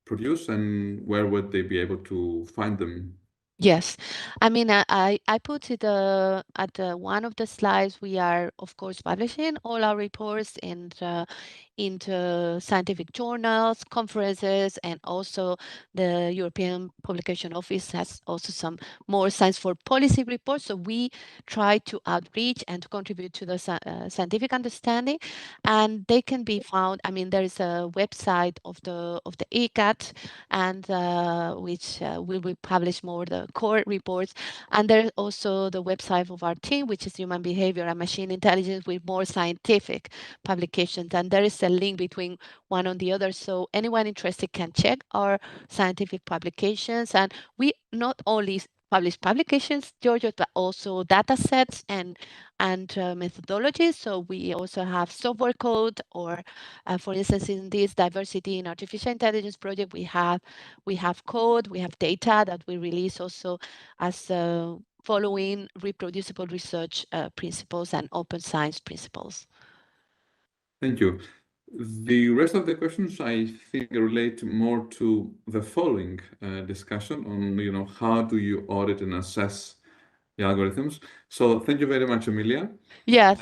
produce, and where would they be able to find them? Yes, I mean, I put it at one of the slides. We are, of course, publishing all our reports into scientific journals, conferences, and also the European Publication Office has also some more science for policy reports. So we try to outreach and to contribute to the scientific understanding, and they can be found. I mean, there is a website of the ECAT, and which will publish more the core reports, and there's also the website of our team, which is human behavior and machine intelligence, with more scientific publications, and there is a link between one and the other, so anyone interested can check our scientific publications. And we not only publish publications, Giorgio, but also data sets and methodologies. So we also have software code, or for instance, in this diversity in artificial intelligence project, we have code, we have data that we release also as following reproducible research principles and open science principles. Thank you. The rest of the questions, I think, relate more to the following discussion on, how do you audit and assess the algorithms. So thank you very much, Amelia. Yes.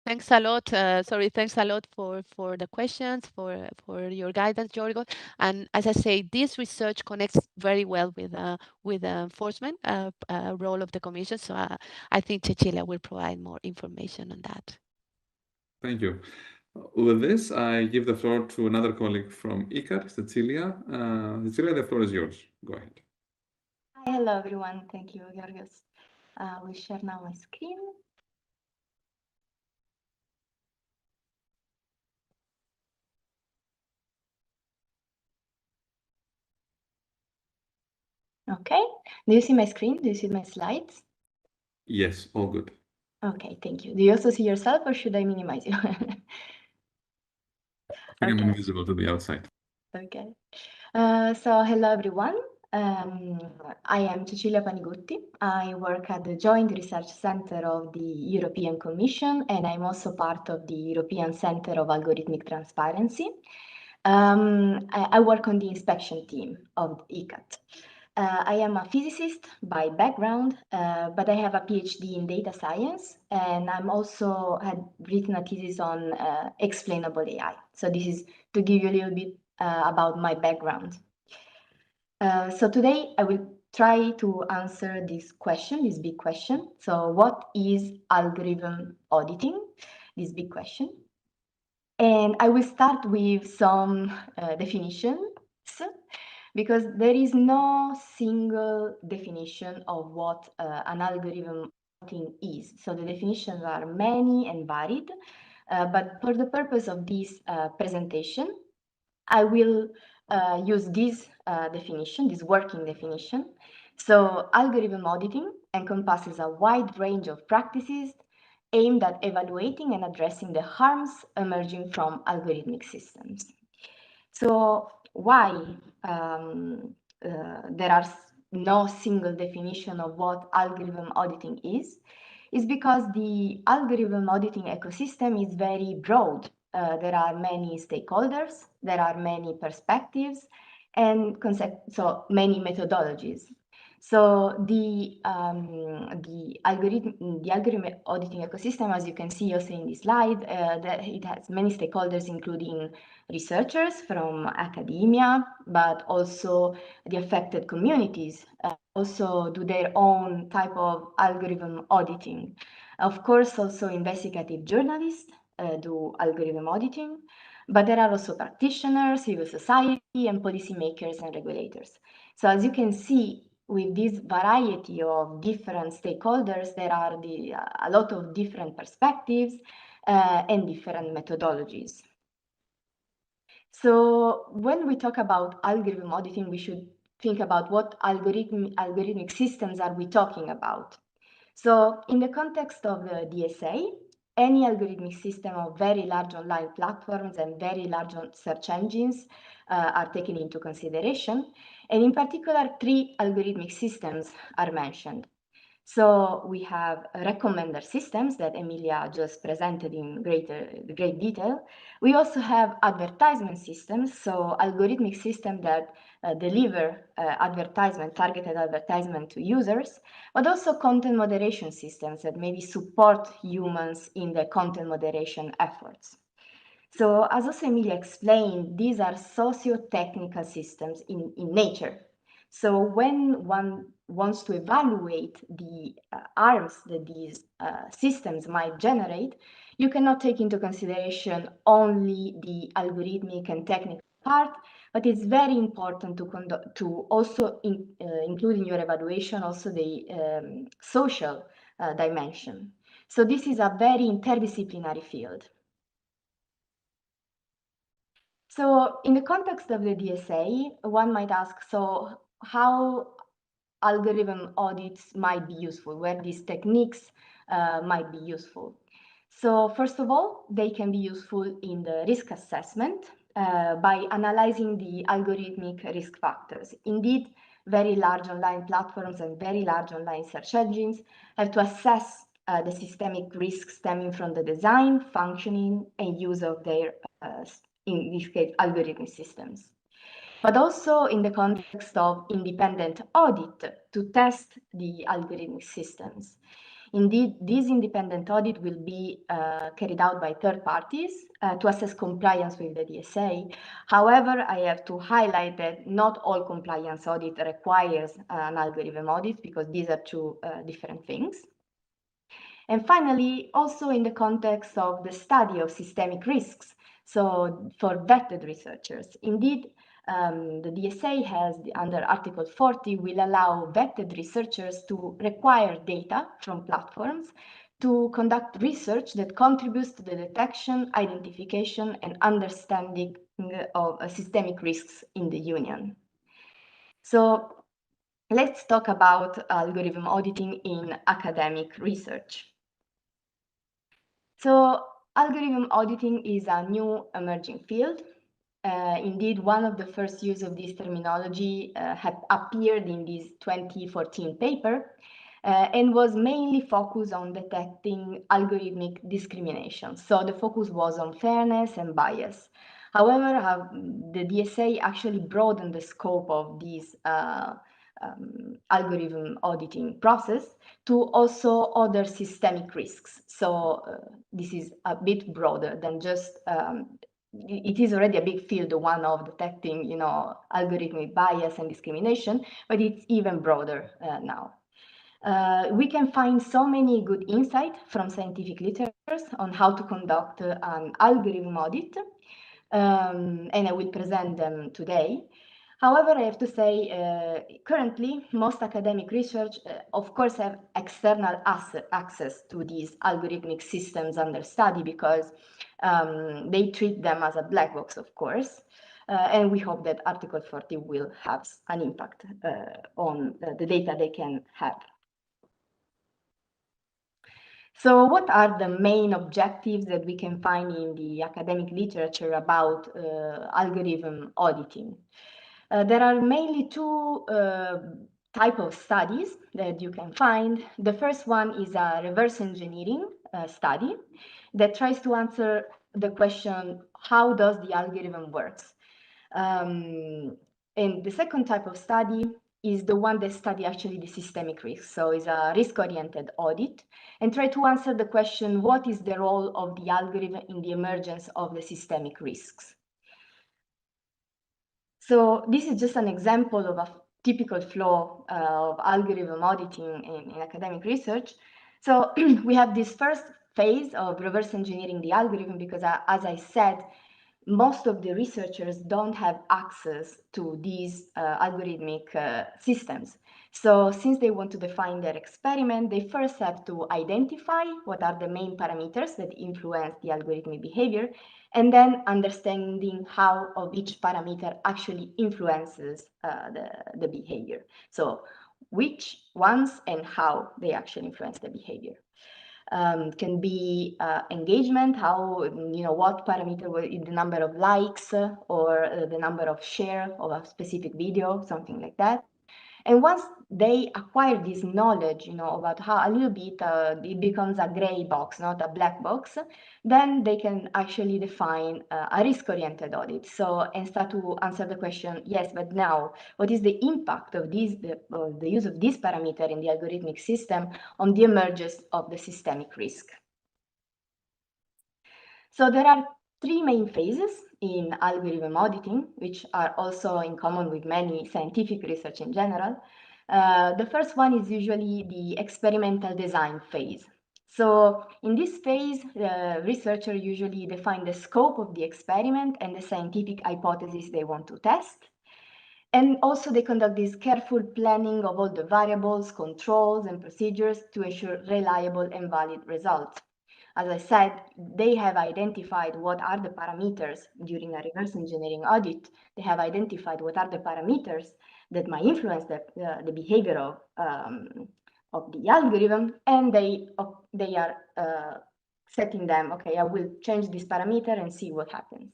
Thanks a lot. Thanks a lot for the questions, for your guidance, Giorgio. And as I say, this research connects very well with the enforcement role of the Commission. So I think Cecilia will provide more information on that. Thank you. With this, I give the floor to another colleague from ECAT, Cecilia. Cecilia, the floor is yours. Go ahead. Hi, hello everyone. Thank you, Georgios. We'll share now my screen. Okay. Do you see my screen? Do you see my slides? Yes, all good. Okay, thank you. Do you also see yourself, or should I minimize you? I am Okay. invisible to the outside. Okay. So hello everyone. I am Cecilia Panigutti. I work at the Joint Research Center of the European Commission, and I'm also part of the European Center of Algorithmic Transparency. I work on the inspection team of ECAT. I am a physicist by background, but I have a PhD in data science, and I'm also had written a thesis on explainable AI. So this is to give you a little bit about my background. So today I will try to answer this question, this big question. So what is algorithm auditing? This big question. And I will start with some definitions, because there is no single definition of what an algorithm auditing is. So the definitions are many and varied, but for the purpose of this presentation, I will use this definition, this working definition. So algorithm auditing encompasses a wide range of practices aimed at evaluating and addressing the harms emerging from algorithmic systems. So why there are no single definition of what algorithm auditing is because the algorithm auditing ecosystem is very broad. There are many stakeholders, there are many perspectives, and so many methodologies. So the algorithm auditing ecosystem, as you can see also in this slide, it has many stakeholders, including researchers from academia, but also the affected communities also do their own type of algorithm auditing. Of course, also investigative journalists do algorithm auditing, but there are also practitioners, civil society, and policymakers and regulators. So as you can see, with this variety of different stakeholders, there are a lot of different perspectives and different methodologies. So when we talk about algorithm auditing, we should think about what algorithmic systems are we talking about. So in the context of the DSA, any algorithmic system of very large online platforms and very large search engines are taken into consideration. And in particular, 3 algorithmic systems are mentioned. So we have recommender systems that Amelia just presented in great detail. We also have advertisement systems, so algorithmic systems that deliver targeted advertisement to users, but also content moderation systems that maybe support humans in the content moderation efforts. So as also Amelia explained, these are socio-technical systems in nature. So when one wants to evaluate the harms that these systems might generate, you cannot take into consideration only the algorithmic and technical part, but it's very important to also include in your evaluation also the social dimension. So this is a very interdisciplinary field. So in the context of the DSA, one might ask, so how algorithm audits might be useful, where these techniques might be useful. So first of all, they can be useful in the risk assessment by analyzing the algorithmic risk factors. Indeed, very large online platforms and very large online search engines have to assess the systemic risks stemming from the design, functioning, and use of their, in this case, algorithmic systems. But also in the context of independent audit to test the algorithmic systems. Indeed, this independent audit will be carried out by third parties to assess compliance with the DSA. However, I have to highlight that not all compliance audit requires an algorithm audit because these are 2 different things. And finally, also in the context of the study of systemic risks, so for vetted researchers. Indeed, the DSA has, under Article 40, will allow vetted researchers to require data from platforms to conduct research that contributes to the detection, identification, and understanding of systemic risks in the Union. So let's talk about algorithm auditing in academic research. So algorithm auditing is a new emerging field. Indeed, one of the first use of this terminology had appeared in this 2014 paper and was mainly focused on detecting algorithmic discrimination. So the focus was on fairness and bias. However, the DSA actually broadened the scope of this algorithm auditing process to also other systemic risks. So this is a bit broader than just it is already a big field, the one of detecting, algorithmic bias and discrimination, but it's even broader now. We can find so many good insights from scientific literature on how to conduct an algorithm audit, and I will present them today. However, I have to say, currently, most academic research, of course, have external access to these algorithmic systems under study because they treat them as a black box, of course. And we hope that Article 40 will have an impact on the data they can have. So what are the main objectives that we can find in the academic literature about algorithm auditing? There are mainly 2 types of studies that you can find. The first one is a reverse engineering study that tries to answer the question, how does the algorithm works? And the second type of study is the one that study actually the systemic risk. So it's a risk-oriented audit and try to answer the question, what is the role of the algorithm in the emergence of the systemic risks? So this is just an example of a typical flow of algorithm auditing in academic research. So we have this first phase of reverse engineering the algorithm because, as I said, most of the researchers don't have access to these algorithmic systems. So since they want to define their experiment, they first have to identify what are the main parameters that influence the algorithmic behavior, and then understanding how of each parameter actually influences the behavior. So which ones and how they actually influence the behavior. can be engagement, how, what parameter, the number of likes or the number of share of a specific video, something like that. And once they acquire this knowledge, about how a little bit it becomes a gray box, not a black box, then they can actually define a risk-oriented audit. So, and start to answer the question, yes, but now, what is the impact of the use of this parameter in the algorithmic system on the emergence of the systemic risk? So there are three main phases in algorithm auditing, which are also in common with many scientific research in general. The first one is usually the experimental design phase. So in this phase, the researcher usually define the scope of the experiment and the scientific hypothesis they want to test. And also they conduct this careful planning of all the variables, controls, and procedures to ensure reliable and valid results. As I said, they have identified what are the parameters during a reverse engineering audit. They have identified what are the parameters that might influence the behavior of the algorithm, and they are setting them, okay, I will change this parameter and see what happens.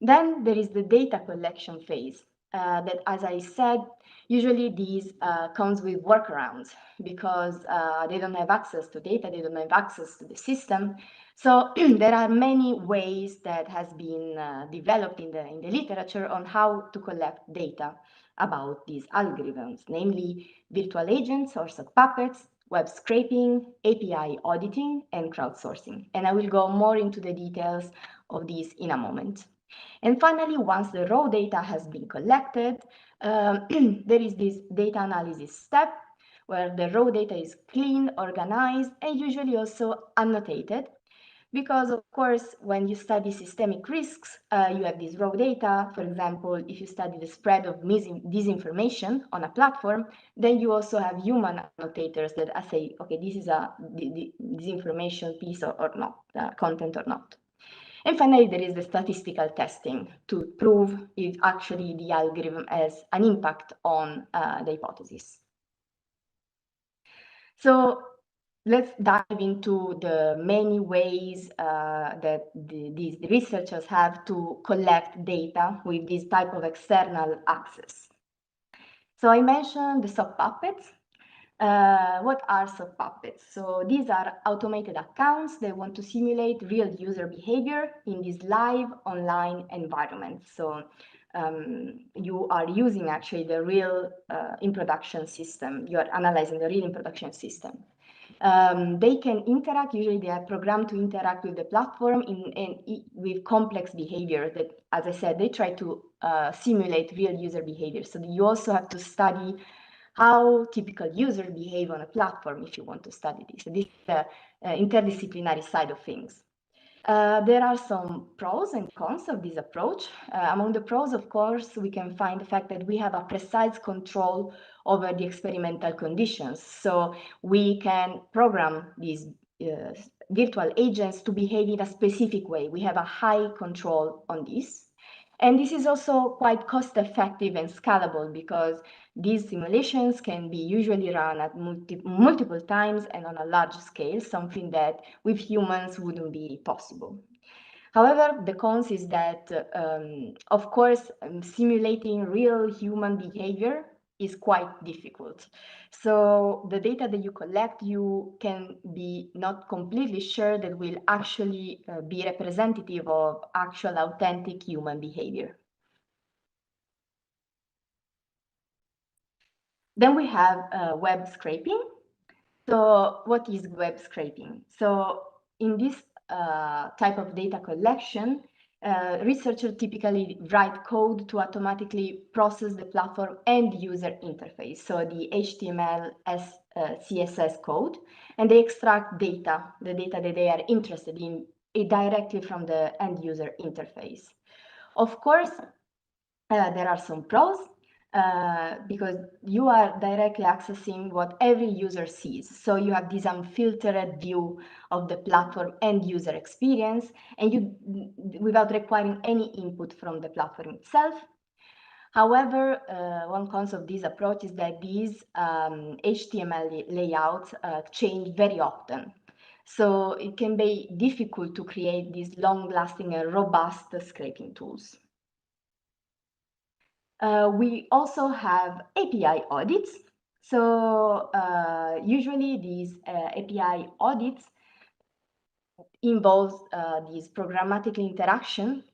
Then there is the data collection phase. That, as I said, usually these comes with workarounds because they don't have access to data, they don't have access to the system. So there are many ways that has been developed in the literature on how to collect data about these algorithms, namely virtual agents or sock puppets, web scraping, API auditing, and crowdsourcing. And I will go more into the details of these in a moment. And finally, once the raw data has been collected, there is this data analysis step where the raw data is cleaned, organized, and usually also annotated. Because of course, when you study systemic risks, you have this raw data. For example, if you study the spread of disinformation on a platform, then you also have human annotators that say, okay, this is a disinformation piece or not, content or not. And finally, there is the statistical testing to prove if actually the algorithm has an impact on the hypothesis. So let's dive into the many ways that these researchers have to collect data with this type of external access. So I mentioned the sock puppets. What are sock puppets? So these are automated accounts that want to simulate real user behavior in this live online environment. So you are using actually the real in production system. You are analyzing the real in production system. They can interact, usually they are programmed to interact with the platform with complex behavior that, as I said, they try to simulate real user behavior. So you also have to study how typical users behave on a platform if you want to study this. So this is the interdisciplinary side of things. There are some pros and cons of this approach. Among the pros, of course, we can find the fact that we have a precise control over the experimental conditions. So we can program these virtual agents to behave in a specific way. We have a high control on this. And this is also quite cost effective and scalable because these simulations can be usually run at multiple times and on a large scale, something that with humans wouldn't be possible. However, the cons is that, of course, simulating real human behavior is quite difficult. So the data that you collect, you can be not completely sure that will actually be representative of actual authentic human behavior. Then we have web scraping. So what is web scraping? So in this type of data collection, researchers typically write code to automatically process the platform end user interface, so the HTML as CSS code, and they extract data, the data that they are interested in, directly from the end user interface. Of course, there are some pros. Because you are directly accessing what every user sees. So you have this unfiltered view of the platform end user experience, and you without requiring any input from the platform itself. However, one cons of this approach is that these HTML layouts change very often. So it can be difficult to create these long-lasting and robust scraping tools. We also have API audits. So usually these API audits involves this programmatic interaction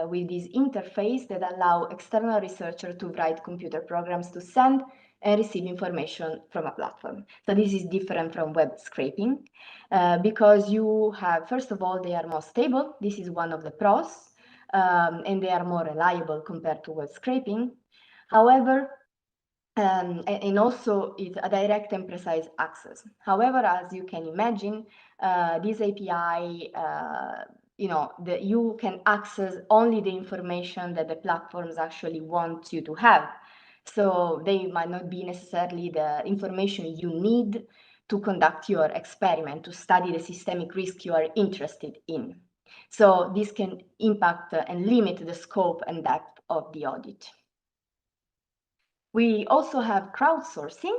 with this interface that allow external researchers to write computer programs to send and receive information from a platform. So this is different from web scraping because you have, first of all, they are more stable. This is one of the pros, and they are more reliable compared to web scraping. However, and also it's a direct and precise access. However, as you can imagine, this API, you can access only the information that the platforms actually want you to have. So they might not be necessarily the information you need to conduct your experiment, to study the systemic risk you are interested in. So this can impact and limit the scope and depth of the audit. We also have crowdsourcing,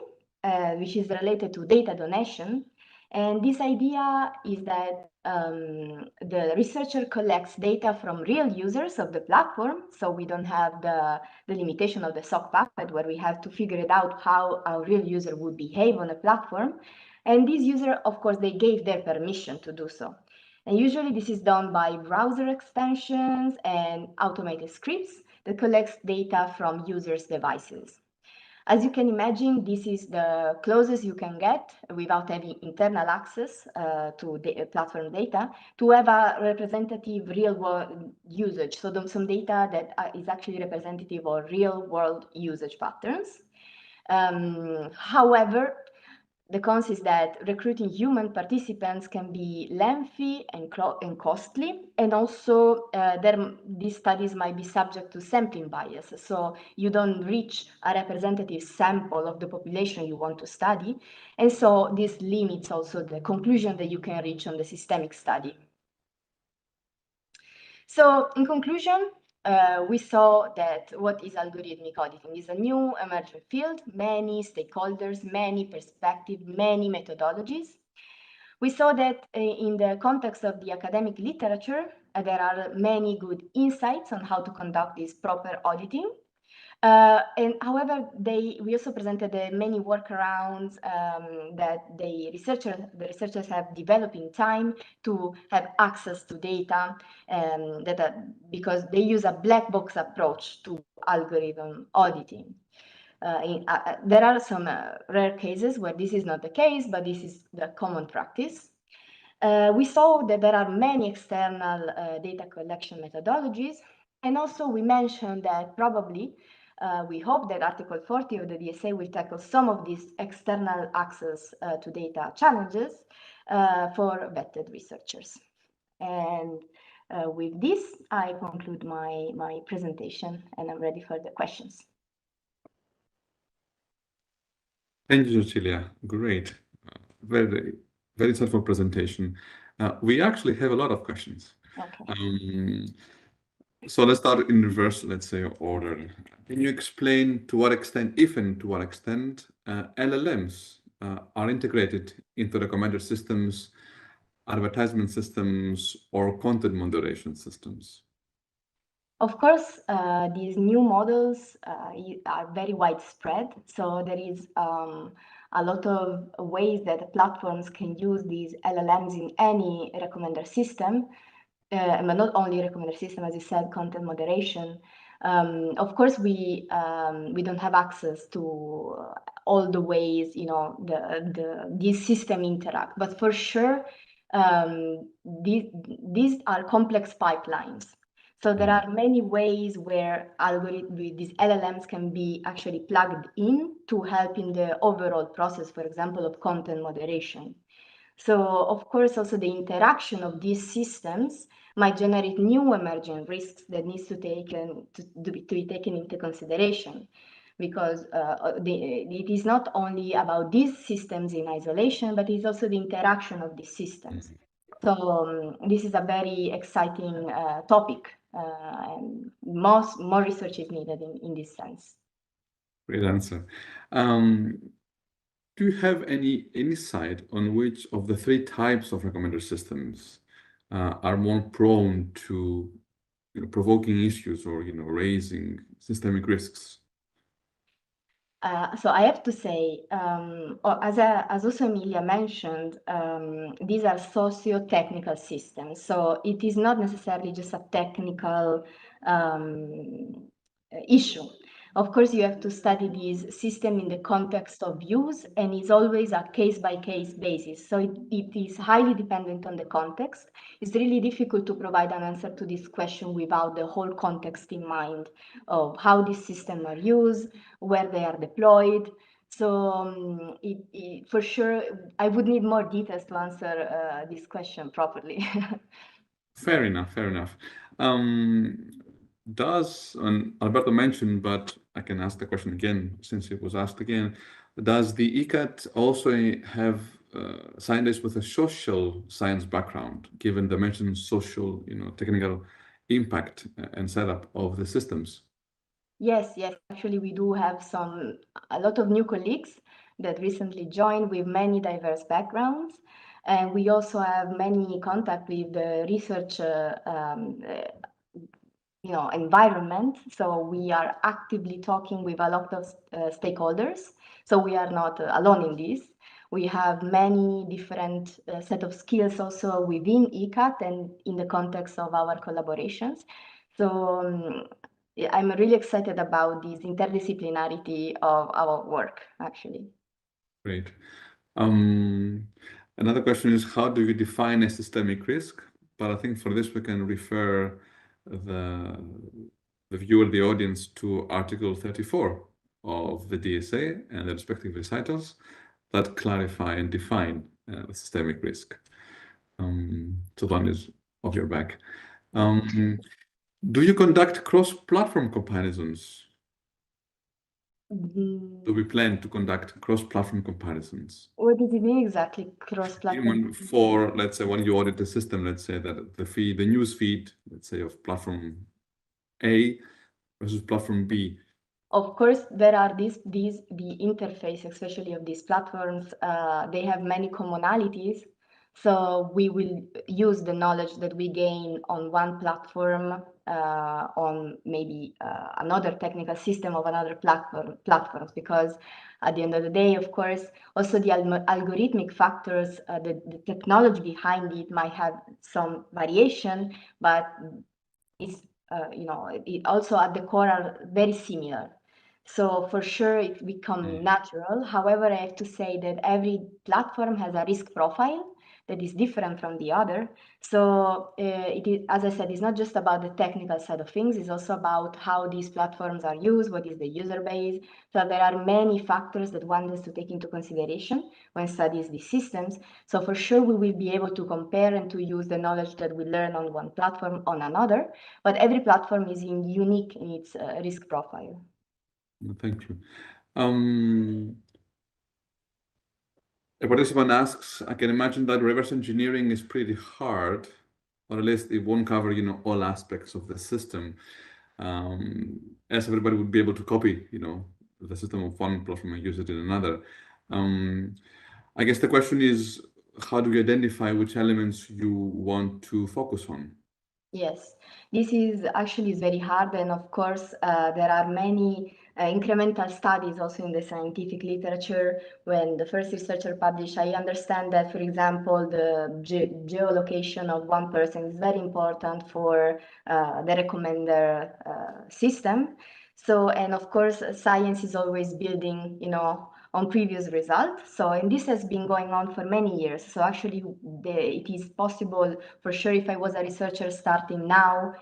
which is related to data donation. And this idea is that the researcher collects data from real users of the platform. So we don't have the limitation of the sock puppet where we have to figure it out how a real user would behave on a platform. And these users, of course, they gave their permission to do so. And usually this is done by browser extensions and automated scripts that collects data from users' devices. As you can imagine, this is the closest you can get without having internal access to the platform data to have a representative real-world usage. So some data that is actually representative of real-world usage patterns. However, the cons is that recruiting human participants can be lengthy and costly, and also these studies might be subject to sampling bias. So you don't reach a representative sample of the population you want to study. And so this limits also the conclusion that you can reach on the systemic study. So in conclusion, we saw that what is algorithmic auditing is a new emerging field, many stakeholders, many perspectives, many methodologies. We saw that in the context of the academic literature, there are many good insights on how to conduct this proper auditing. And however, we also presented many workarounds that the researchers have developed in time to have access to data, because they use a black box approach to algorithm auditing. There are some rare cases where this is not the case, but this is the common practice. We saw that there are many external data collection methodologies, and also we mentioned that probably we hope that Article 40 of the DSA will tackle some of these external access to data challenges for vetted researchers. And with this, I conclude my presentation, and I'm ready for the questions. Thank you, Cecilia. Great. Very, very thoughtful presentation. We actually have a lot of questions. Okay. So let's start in reverse, let's say, order. Can you explain to what extent, if and to what extent, LLMs are integrated into recommender systems, advertisement systems, or content moderation systems? Of course, these new models are very widespread. So there is a lot of ways that platforms can use these LLMs in any recommender system, but not only recommender system, as you said, content moderation. Of course, we don't have access to all the ways this system interact, but for sure, these are complex pipelines. So there are many ways where these LLMs can be actually plugged in to help in the overall process, for example, of content moderation. So of course, also the interaction of these systems might generate new emerging risks that needs to be taken into consideration, because it is not only about these systems in isolation, but it's also the interaction of these systems. So this is a very exciting topic, and more research is needed in this sense. Great answer. do you have any insight on which of the three types of recommender systems are more prone to provoking issues or raising systemic risks? So I have to say, as also Amelia mentioned, these are socio-technical systems. So it is not necessarily just a technical issue. Of course, you have to study this system in the context of use, and it's always a case-by-case basis. So it is highly dependent on the context. It's really difficult to provide an answer to this question without the whole context in mind of how these systems are used, where they are deployed. So for sure, I would need more details to answer this question properly. Fair enough, fair enough. Alberto mentioned, but I can ask the question again since it was asked again, does the ECAT also have scientists with a social science background, given the mentioned social, technical impact and setup of the systems? Yes, actually we do have a lot of new colleagues that recently joined with many diverse backgrounds. And we also have many contact with the research environment. So we are actively talking with a lot of stakeholders. So we are not alone in this. We have many different set of skills also within ECAT and in the context of our collaborations. So I'm really excited about this interdisciplinarity of our work, actually. Great. Another question is, how do you define a systemic risk? But I think for this, we can refer the viewer, the audience, to Article 34 of the DSA and the respective recitals that clarify and define the systemic risk. So that is off your back. Do you conduct cross-platform comparisons? Do we plan to conduct cross-platform comparisons? What does it mean exactly, cross-platform? For, let's say, when you audit the system, let's say that the news feed, let's say, of platform A versus platform B. Of course, there are the interface, especially of these platforms, they have many commonalities. So we will use the knowledge that we gain on one platform on maybe another technical system of another platforms, because at the end of the day, of course, also the algorithmic factors, the technology behind it might have some variation, but it's it also at the core are very similar. So for sure it becomes natural. However, I have to say that every platform has a risk profile that is different from the other. So it is, as I said, it's not just about the technical side of things, it's also about how these platforms are used, what is the user base. So there are many factors that one has to take into consideration when studies these systems. So for sure we will be able to compare and to use the knowledge that we learn on one platform on another, but every platform is unique in its risk profile. Thank you. A participant asks, I can imagine that reverse engineering is pretty hard, or at least it won't cover, all aspects of the system, as everybody would be able to copy, the system of one platform and use it in another. I guess the question is, how do you identify which elements you want to focus on? Yes, this is actually very hard, and of course there are many incremental studies also in the scientific literature. When the first researcher published, I understand that, for example, the geolocation of one person is very important for the recommender system. So, and of course, science is always building, on previous results. So, and this has been going on for many years. So actually it is possible for sure. If I was a researcher starting now,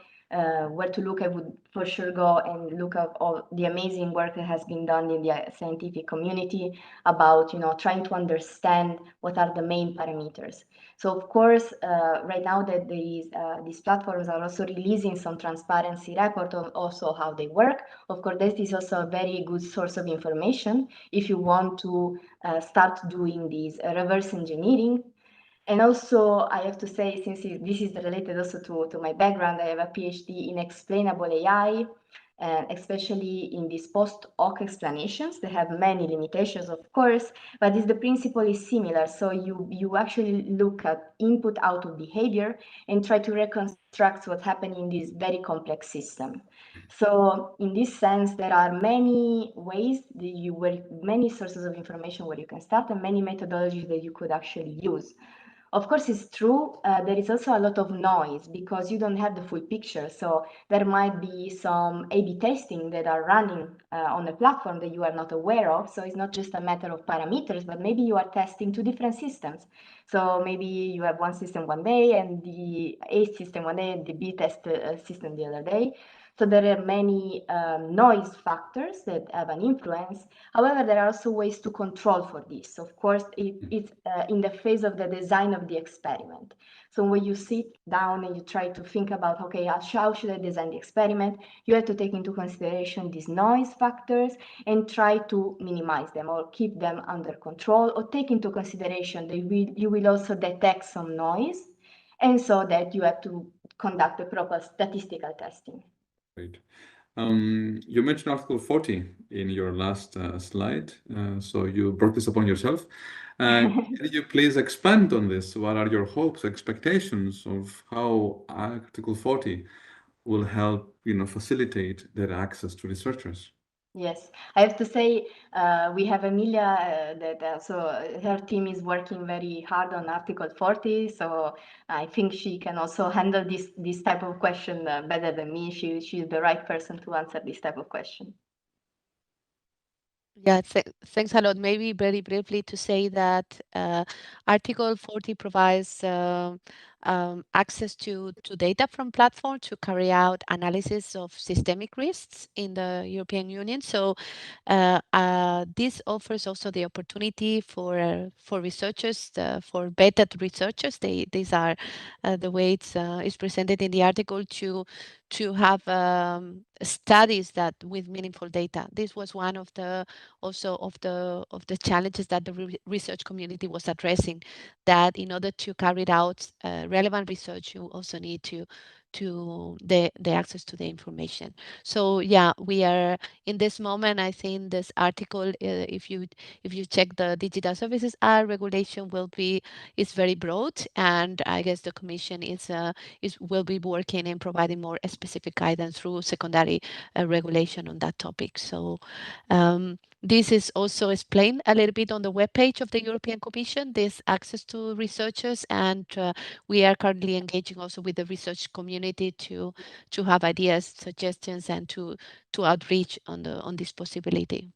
where to look, I would for sure go and look at all the amazing work that has been done in the scientific community about, trying to understand what are the main parameters. So of course, right now that these platforms are also releasing some transparency report on also how they work. Of course, this is also a very good source of information if you want to start doing this reverse engineering. And also, I have to say, since this is related also to my background, I have a PhD in explainable AI. especially in these post-hoc explanations. They have many limitations, of course, but the principle is similar. So you actually look at input-output behavior and try to reconstruct what's happening in this very complex system. So in this sense, there are many ways that many sources of information where you can start and many methodologies that you could actually use. Of course, it's true, there is also a lot of noise because you don't have the full picture. So there might be some A/B testing that are running on a platform that you are not aware of. So it's not just a matter of parameters, but maybe you are testing two different systems. So maybe you have one system one day and the A system one day and the B test system the other day. So there are many noise factors that have an influence. However, there are also ways to control for this. Of course, it's in the phase of the design of the experiment. So when you sit down and you try to think about, okay, how should I design the experiment? You have to take into consideration these noise factors and try to minimize them or keep them under control, or take into consideration that you will also detect some noise, and so that you have to conduct the proper statistical testing. Great. You mentioned Article 40 in your last slide, so you brought this upon yourself. Can you please expand on this? What are your hopes, expectations of how Article 40 will help, facilitate their access to researchers? Yes, I have to say we have Amelia so her team is working very hard on Article 40. So I think she can also handle this type of question better than me. She's the right person to answer this type of question. Yeah, thanks a lot. Maybe very briefly to say that Article 40 provides access to data from platforms to carry out analysis of systemic risks in the European Union. So this offers also the opportunity for researchers, for vetted researchers. These are the way it's presented in the article to have studies that with meaningful data. This was one of the challenges that the research community was addressing, that in order to carry out relevant research, you also need to the access to the information. So yeah, we are in this moment. I think this article, if you check the Digital Services Act, regulation is very broad, and I guess the Commission will be working and providing more specific guidance through secondary regulation on that topic. So this is also explained a little bit on the webpage of the European Commission, this access to researchers, and we are currently engaging also with the research community to have ideas, suggestions, and to outreach on this possibility.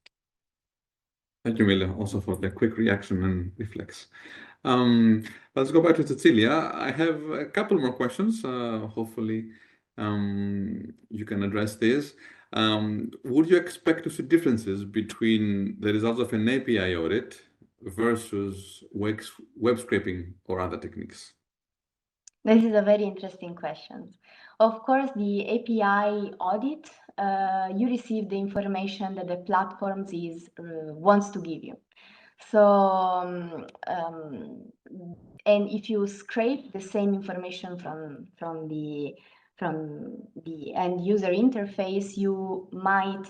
Thank you, Amelia, also for the quick reaction and reflex. Let's go back to Cecilia. I have a couple more questions. Hopefully, you can address this. Would you expect to see differences between the results of an API audit versus web scraping or other techniques? This is a very interesting question. Of course, the API audit, you receive the information that the platforms wants to give you. So, and if you scrape the same information from the end user interface, you might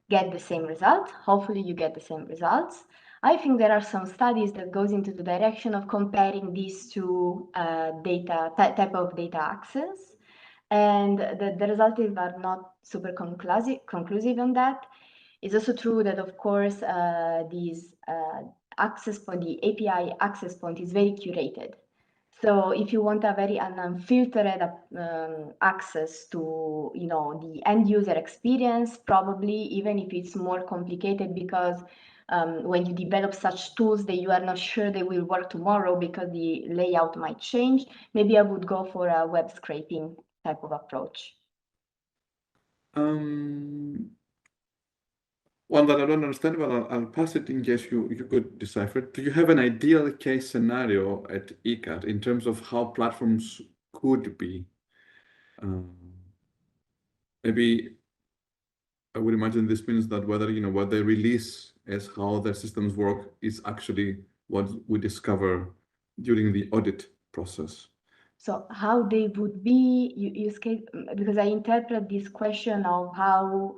get the same result. Hopefully, you get the same results. I think there are some studies that goes into the direction of comparing these two type of data access, and the results are not super conclusive on that. It's also true that, of course, these access point, the API access point, is very curated. So if you want a very unfiltered access to the end user experience, probably even if it's more complicated, because when you develop such tools that you are not sure they will work tomorrow because the layout might change, maybe I would go for a web scraping type of approach. One that I don't understand, but I'll pass it in case you could decipher it. Do you have an ideal case scenario at ECAT in terms of how platforms could be? Maybe I would imagine this means that whether what they release as how their systems work is actually what we discover during the audit process. So how they would be use case, because I interpret this question of how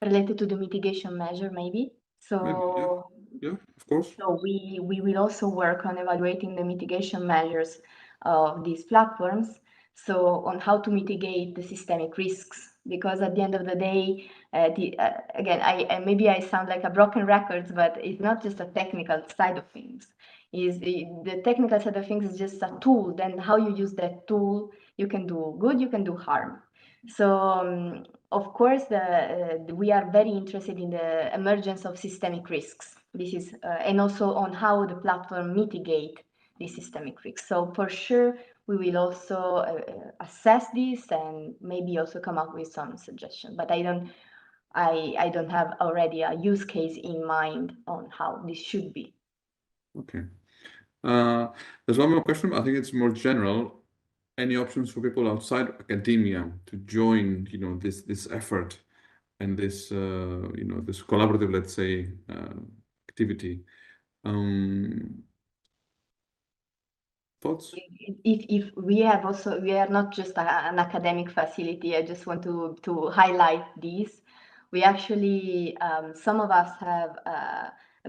related to the mitigation measure, maybe. So yeah, of course. So we will also work on evaluating the mitigation measures of these platforms. So on how to mitigate the systemic risks, because at the end of the day, again, maybe I sound like a broken record, but it's not just a technical side of things. The technical side of things is just a tool. Then how you use that tool, you can do good, you can do harm. So of course, we are very interested in the emergence of systemic risks. This is and also on how the platform mitigate these systemic risks. So for sure, we will also assess this and maybe also come up with some suggestions. But I don't have already a use case in mind on how this should be. Okay. There's one more question. I think it's more general. Any options for people outside academia to join, this effort and this, this collaborative, let's say, activity? Thoughts? If we are not just an academic facility. I just want to highlight this. We actually, some of us have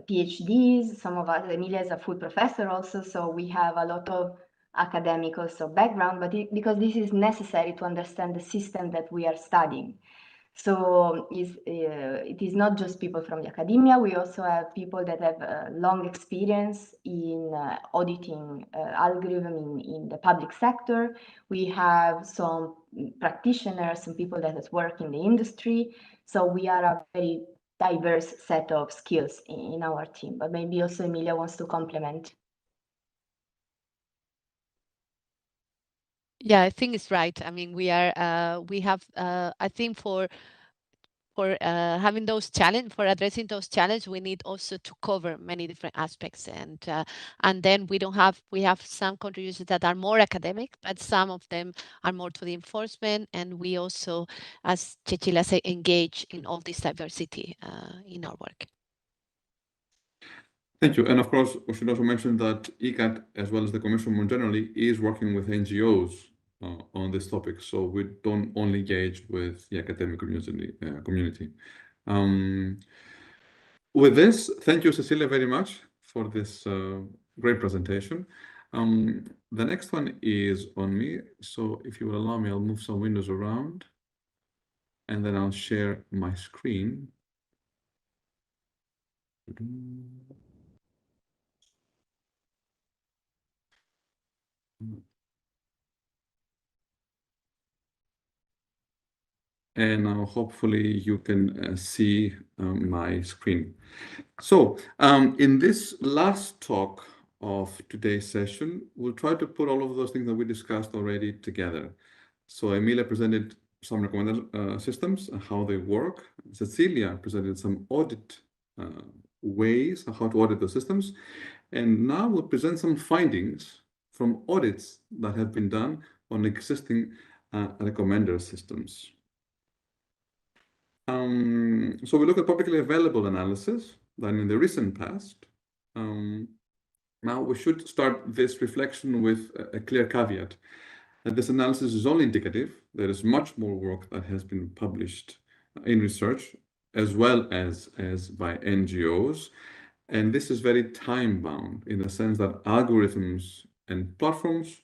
PhDs, some of us, Amelia is a full professor also, so we have a lot of academic also background, but because this is necessary to understand the system that we are studying. So it is not just people from the academia. We also have people that have long experience in auditing algorithm in the public sector. We have some practitioners, some people that has worked in the industry. So we are a very diverse set of skills in our team. But maybe also Emilia wants to complement. Yeah, I think it's right. I mean, we have, I think for having those challenge, for addressing those challenges, we need also to cover many different aspects, and then we have some contributions that are more academic, but some of them are more to the enforcement, and we also, as Cecilia said, engage in all this diversity in our work. Thank you. And of course, we should also mention that ECAT, as well as the Commission more generally, is working with NGOs on this topic. So we don't only engage with the academic community. With this, thank you, Cecilia, very much for this great presentation. The next one is on me. So if you will allow me, I'll move some windows around and then I'll share my screen. And now hopefully you can see my screen. So in this last talk of today's session, we'll try to put all of those things that we discussed already together. So Amelia presented some recommended systems and how they work. Cecilia presented some audit ways of how to audit the systems. And now we'll present some findings from audits that have been done on existing recommender systems. So we look at publicly available analysis done in the recent past. Now we should start this reflection with a clear caveat that this analysis is only indicative. There is much more work that has been published in research as well as by NGOs. And this is very time-bound in the sense that algorithms and platforms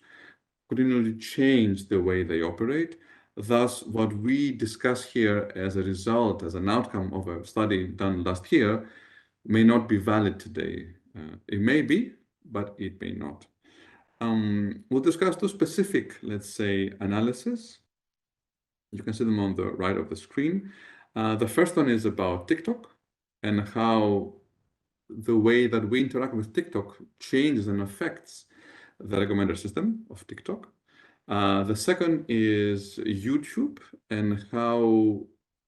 continually change the way they operate. Thus, what we discuss here as a result, as an outcome of a study done last year, may not be valid today. It may be, but it may not. We'll discuss two specific, let's say, analysis. You can see them on the right of the screen. The first one is about TikTok and how the way that we interact with TikTok changes and affects the recommender system of TikTok. The second is YouTube and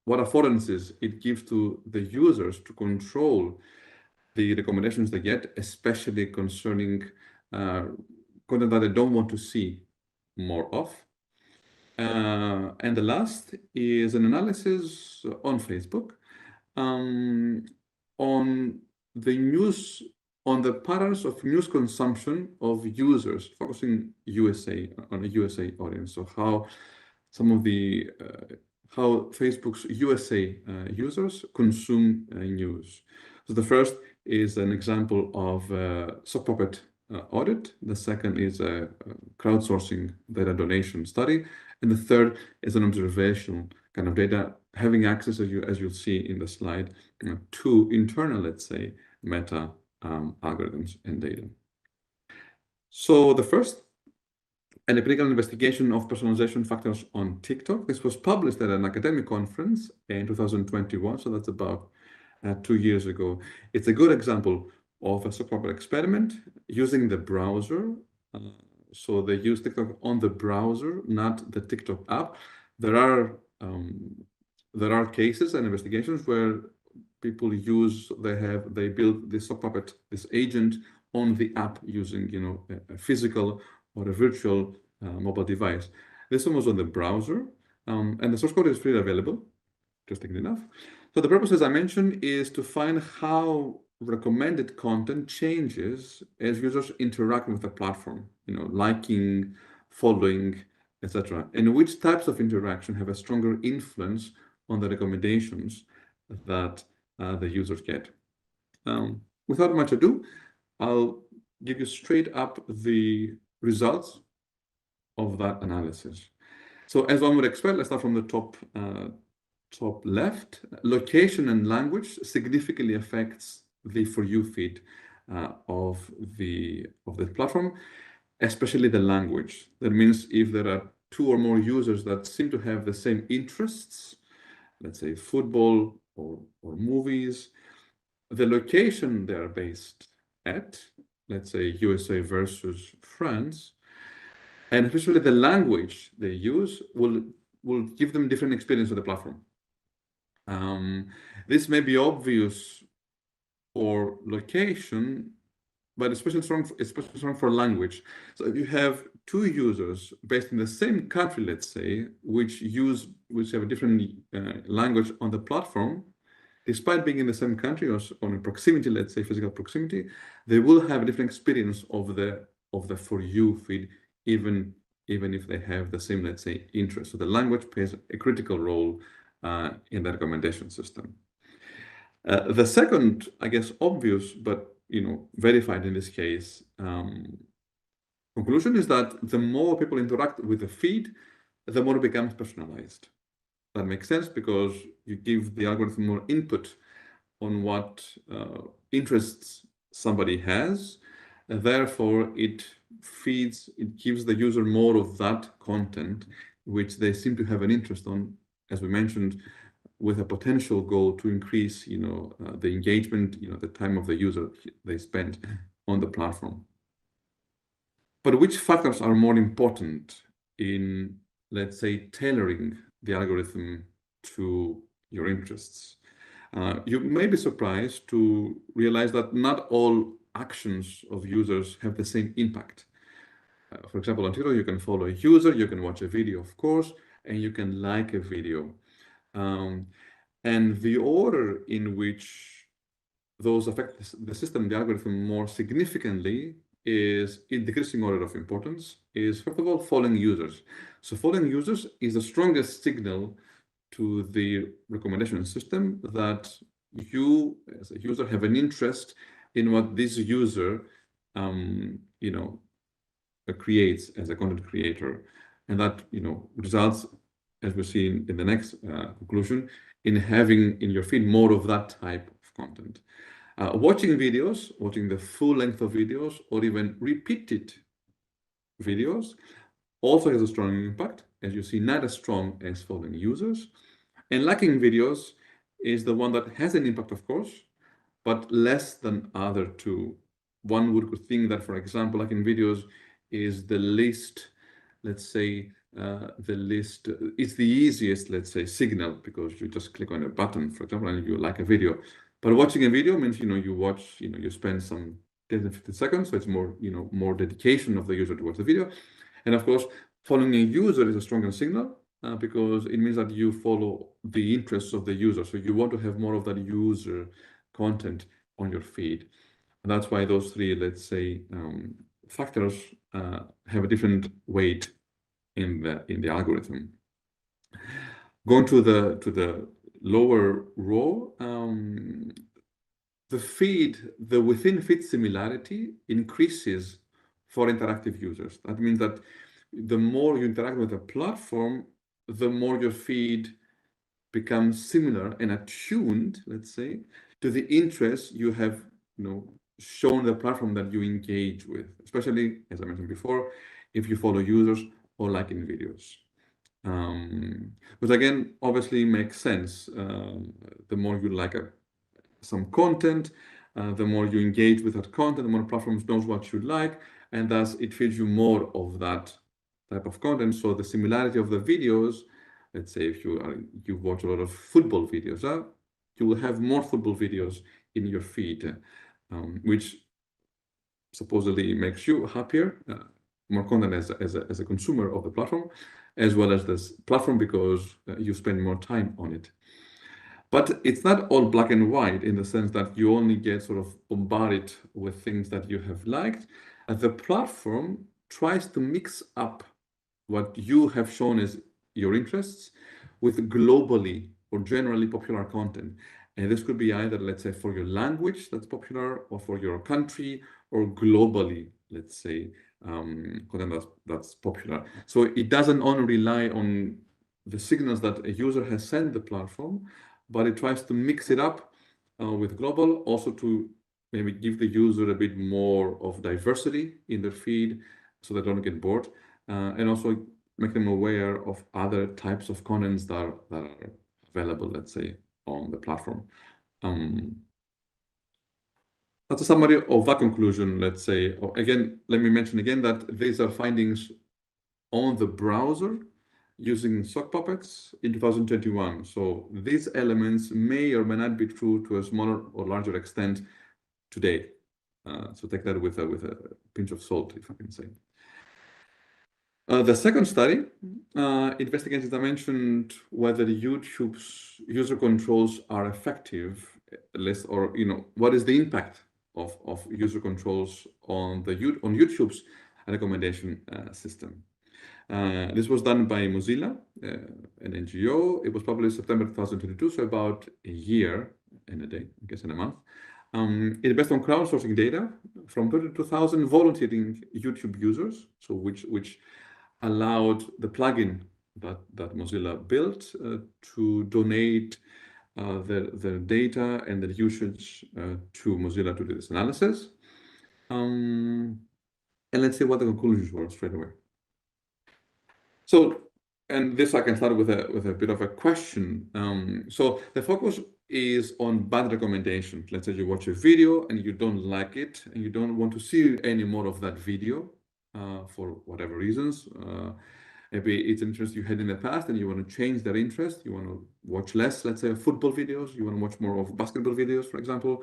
what affordances it gives to the users to control the recommendations they get, especially concerning content that they don't want to see more of. And the last is an analysis on Facebook on the news on the patterns of news consumption of users, focusing on a USA audience. So how some of the how Facebook's USA users consume news. So the first is an example of a sock puppet audit. The second is a crowdsourcing data donation study. And the third is an observational kind of data, having access, as you'll see in the slide, to internal, let's say, meta algorithms and data. So the first, an empirical investigation of personalization factors on TikTok. This was published at an academic conference in 2021, so that's about 2 years ago. It's a good example of a sock puppet experiment using the browser. So they use TikTok on the browser, not the TikTok app. There are cases and investigations where people they build this sock puppet, this agent on the app using, a physical or a virtual mobile device. This one was on the browser, and the source code is freely available, interestingly enough. So the purpose, as I mentioned, is to find how recommended content changes as users interact with the platform, liking, following, etc., and which types of interaction have a stronger influence on the recommendations that the users get. Without much ado, I'll give you straight up the results of that analysis. So as one would expect, let's start from the top left. Location and language significantly affects the For You feed of the platform, especially the language. That means if there are 2 or more users that seem to have the same interests, let's say football or movies, the location they're based at, let's say USA versus France, and especially the language they use will give them different experience of the platform. This may be obvious for location, but especially strong for language. So if you have 2 users based in the same country, let's say, which have a different language on the platform, despite being in the same country or on a proximity, let's say physical proximity, they will have a different experience of the For You feed, even if they have the same, let's say, interest. So the language plays a critical role in the recommendation system. The second, I guess, obvious, but verified in this case, conclusion is that the more people interact with the feed, the more it becomes personalized. That makes sense because you give the algorithm more input on what interests somebody has, and therefore it gives the user more of that content which they seem to have an interest on, as we mentioned, with a potential goal to increase, the engagement, the time of the user they spend on the platform. But which factors are more important in, let's say, tailoring the algorithm to your interests? You may be surprised to realize that not all actions of users have the same impact. For example, on Twitter, you can follow a user, you can watch a video, of course, and you can like a video. And the order in which those affect the system, the algorithm, more significantly is in decreasing order of importance, is first of all following users. So following users is the strongest signal to the recommendation system that you as a user have an interest in what this user creates as a content creator, and that results, as we see in the next conclusion, in having in your feed more of that type of content. Watching videos, watching the full length of videos, or even repeated videos also has a strong impact, as you see, not as strong as following users. And liking videos is the one that has an impact, of course, but less than other 2. One would think that, for example, liking videos is the least, let's say, it's the easiest, let's say, signal, because you just click on a button, for example, and you like a video. But watching a video means, you watch, you spend some 10 to 15 seconds, so it's more, more dedication of the user to watch the video. And of course, following a user is a stronger signal because it means that you follow the interests of the user. So you want to have more of that user content on your feed. And that's why those three, let's say, factors have a different weight in the algorithm. Going to the lower row, the within feed similarity increases for interactive users. That means that the more you interact with the platform, the more your feed becomes similar and attuned, let's say, to the interests you have, shown the platform that you engage with, especially, as I mentioned before, if you follow users or like in videos. Which again, obviously makes sense. The more you like some content, the more you engage with that content, the more platforms knows what you like, and thus it feeds you more of that type of content. So the similarity of the videos, let's say if you watch a lot of football videos, you will have more football videos in your feed, which supposedly makes you happier, more content as a consumer of the platform, as well as this platform because you spend more time on it. But it's not all black and white in the sense that you only get sort of bombarded with things that you have liked. The platform tries to mix up what you have shown as your interests with globally or generally popular content. And this could be either, let's say, for your language that's popular, or for your country, or globally, let's say, content that's popular. So it doesn't only rely on the signals that a user has sent the platform, but it tries to mix it up with global, also to maybe give the user a bit more of diversity in their feed so they don't get bored, and also make them aware of other types of contents that are available, let's say, on the platform. That's a summary of that conclusion, let's say. Again, let me mention again that these are findings on the browser using sock puppets in 2021. So these elements may or may not be true to a smaller or larger extent today. So take that with a pinch of salt, if I can say. The second study investigates, as I mentioned, whether YouTube's user controls are effective, or what is the impact of user controls on YouTube's recommendation system. This was done by Mozilla, an NGO. It was published September 2022, so about a year and a day, I guess, in a month. It's based on crowdsourcing data from 32,000 volunteering YouTube users, so which allowed the plugin that Mozilla built to donate their data and their usage to Mozilla to do this analysis. And let's see what the conclusions were straight away. So, and this I can start with a bit of a question. So the focus is on bad recommendations. Let's say you watch a video and you don't like it and you don't want to see any more of that video for whatever reasons. Maybe it's an interest you had in the past and you want to change that interest. You want to watch less, let's say, football videos. You want to watch more of basketball videos, for example.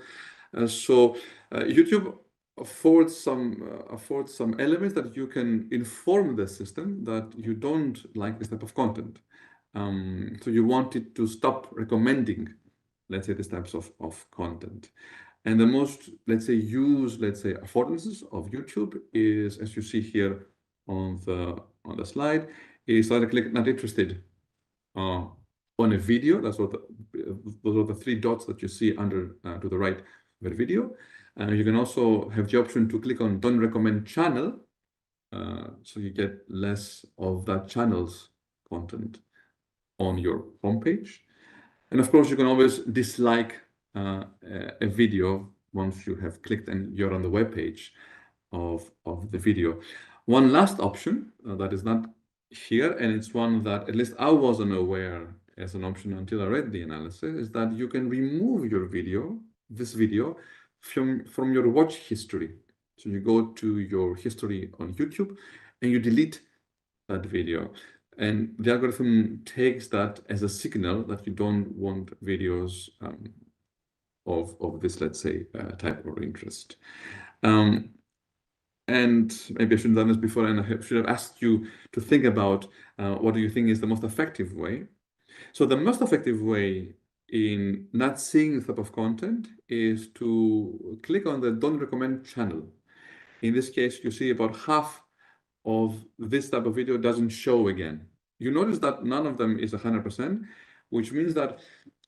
So YouTube affords some elements that you can inform the system that you don't like this type of content. So you want it to stop recommending, let's say, these types of content. And the most, let's say, affordances of YouTube is, as you see here on the slide, is that I click not interested on a video. Those are the three dots that you see under to the right of the video. You can also have the option to click on don't recommend channel, so you get less of that channel's content on your homepage. And of course, you can always dislike a video once you have clicked and you're on the web page of the video. One last option that is not here, and it's one that at least I wasn't aware as an option until I read the analysis, is that you can remove this video from your watch history. So you go to your history on YouTube and you delete that video. And the algorithm takes that as a signal that you don't want videos of this, let's say, type or interest. And maybe I should have done this before, and I should have asked you to think about what do you think is the most effective way. So the most effective way in not seeing this type of content is to click on the don't recommend channel. In this case, you see about half of this type of video doesn't show again. You notice that none of them is 100%, which means that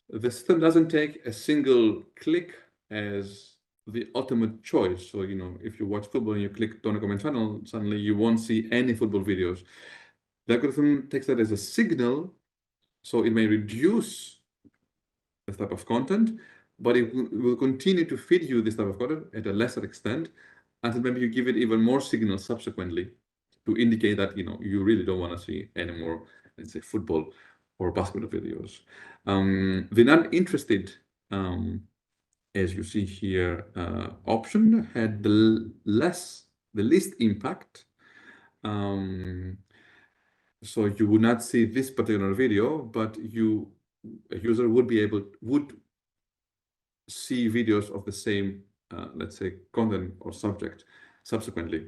the system doesn't take a single click as the ultimate choice. So, if you watch football and you click don't recommend channel, suddenly you won't see any football videos. The algorithm takes that as a signal, so it may reduce this type of content, but it will continue to feed you this type of content at a lesser extent until maybe you give it even more signals subsequently to indicate that you really don't want to see any more, let's say, football or basketball videos. The not interested, as you see here, option had the least impact. So you would not see this particular video, but a user would see videos of the same, let's say, content or subject subsequently.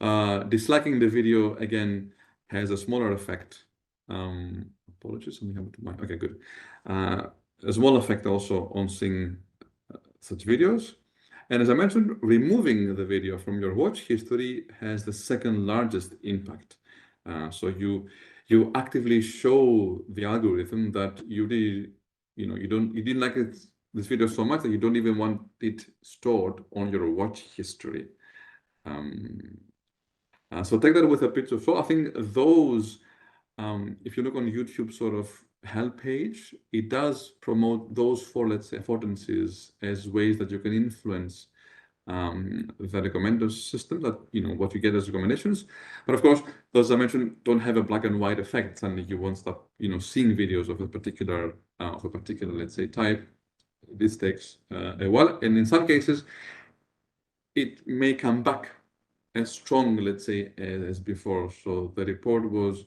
Disliking the video, again, has a smaller effect. Apologies, let me have to mind. Okay, good. A small effect also on seeing such videos. And as I mentioned, removing the video from your watch history has the second largest impact. So you actively show the algorithm that you didn't like this video so much that you don't even want it stored on your watch history. So take that with a pinch of salt. I think those, if you look on YouTube sort of help page, it does promote those four, let's say, affordances as ways that you can influence the recommender system, that what you get as recommendations. But of course, those I mentioned don't have a black and white effect. Suddenly you won't stop seeing videos of a particular let's say type. This takes a while, and in some cases it may come back as strong, let's say, as before. So the report was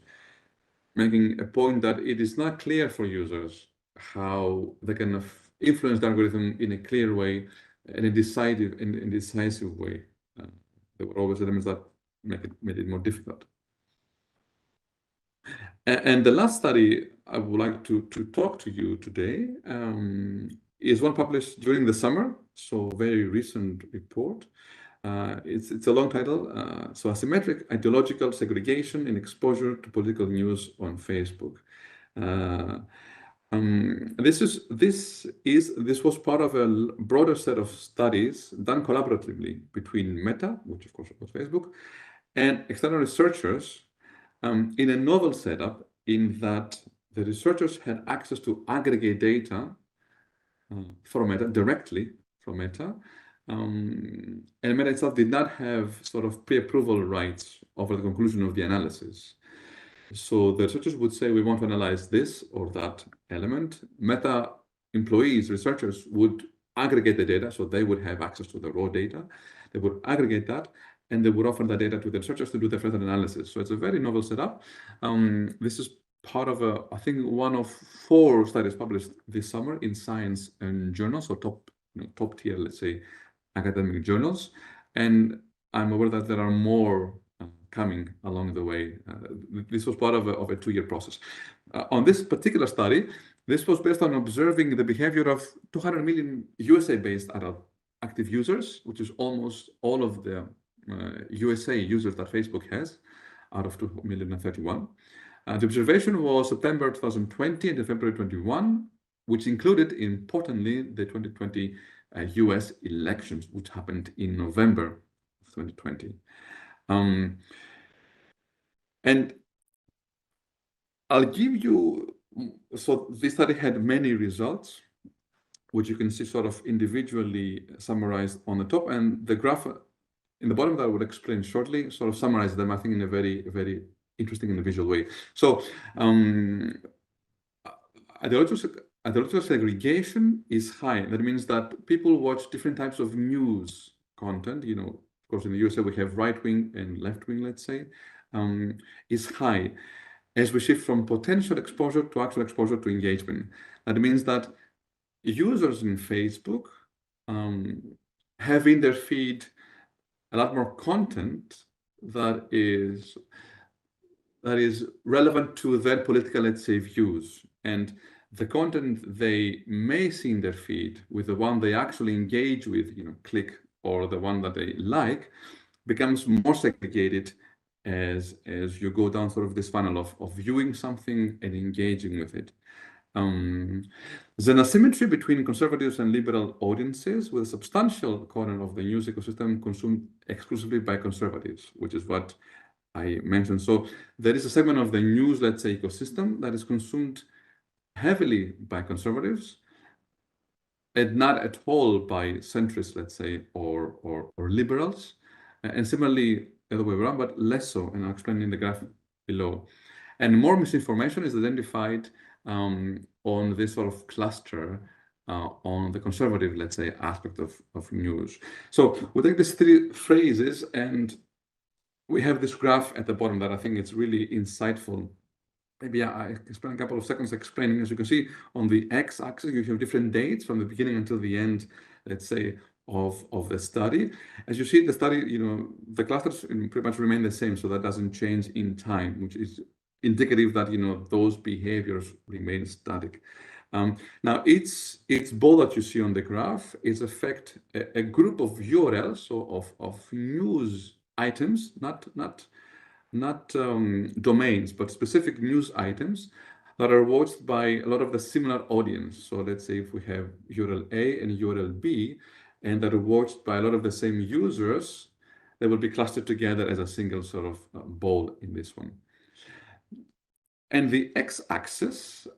making a point that it is not clear for users how they can influence the algorithm in a clear way, in a decisive way. There were always elements that made it more difficult. And the last study I would like to talk to you today is one published during the summer, so very recent report. It's a long title. So asymmetric ideological segregation and exposure to political news on Facebook. This was part of a broader set of studies done collaboratively between Meta, which of course was Facebook, and external researchers in a novel setup, in that the researchers had access to aggregate data from Meta, directly from Meta, and Meta itself did not have sort of pre-approval rights over the conclusion of the analysis. So the researchers would say, we want to analyze this or that element. Meta employees, researchers, would aggregate the data, so they would have access to the raw data. They would aggregate that, and they would offer the data to the researchers to do the further analysis. So it's a very novel setup. This is part of I think one of 4 studies published this summer in science and journals, so top tier, let's say, academic journals. And I'm aware that there are more coming along the way. This was part of a 2-year process. On this particular study, this was based on observing the behavior of 200 million USA-based adult active users, which is almost all of the USA users that Facebook has, out of 2,031,000. The observation was September 2020 and February 21, which included, importantly, the 2020 US elections, which happened in November of 2020. And I'll give you, so this study had many results, which you can see sort of individually summarized on the top, and the graph in the bottom that I will explain shortly sort of summarize them, I think, in a very, very interesting and visual way. So ideological segregation is high. That means that people watch different types of news content. Of course, in the USA, we have right-wing and left-wing, let's say, is high as we shift from potential exposure to actual exposure to engagement. That means that users in Facebook have in their feed a lot more content that is relevant to their political, let's say, views. And the content they may see in their feed with the one they actually engage with, click, or the one that they like, becomes more segregated as you go down sort of this funnel of viewing something and engaging with it. There's an asymmetry between conservatives and liberal audiences, with a substantial corner of the news ecosystem consumed exclusively by conservatives, which is what I mentioned. So there is a segment of the news, let's say, ecosystem that is consumed heavily by conservatives and not at all by centrists, let's say, or liberals. And similarly, the other way around, but less so, and I'll explain in the graph below. And more misinformation is identified on this sort of cluster on the conservative, let's say, aspect of news. So we take these three phrases, and we have this graph at the bottom that I think it's really insightful. Maybe I spend a couple of seconds explaining. As you can see, on the x-axis, you have different dates from the beginning until the end, let's say, of the study. As you see, the study, the clusters pretty much remain the same, so that doesn't change in time, which is indicative that those behaviors remain static. Now, each ball that you see on the graph is affect a group of URLs, so of news items, not domains, but specific news items that are watched by a lot of the similar audience. So let's say if we have URL A and URL B, and that are watched by a lot of the same users, they will be clustered together as a single sort of ball in this one. And the x-axis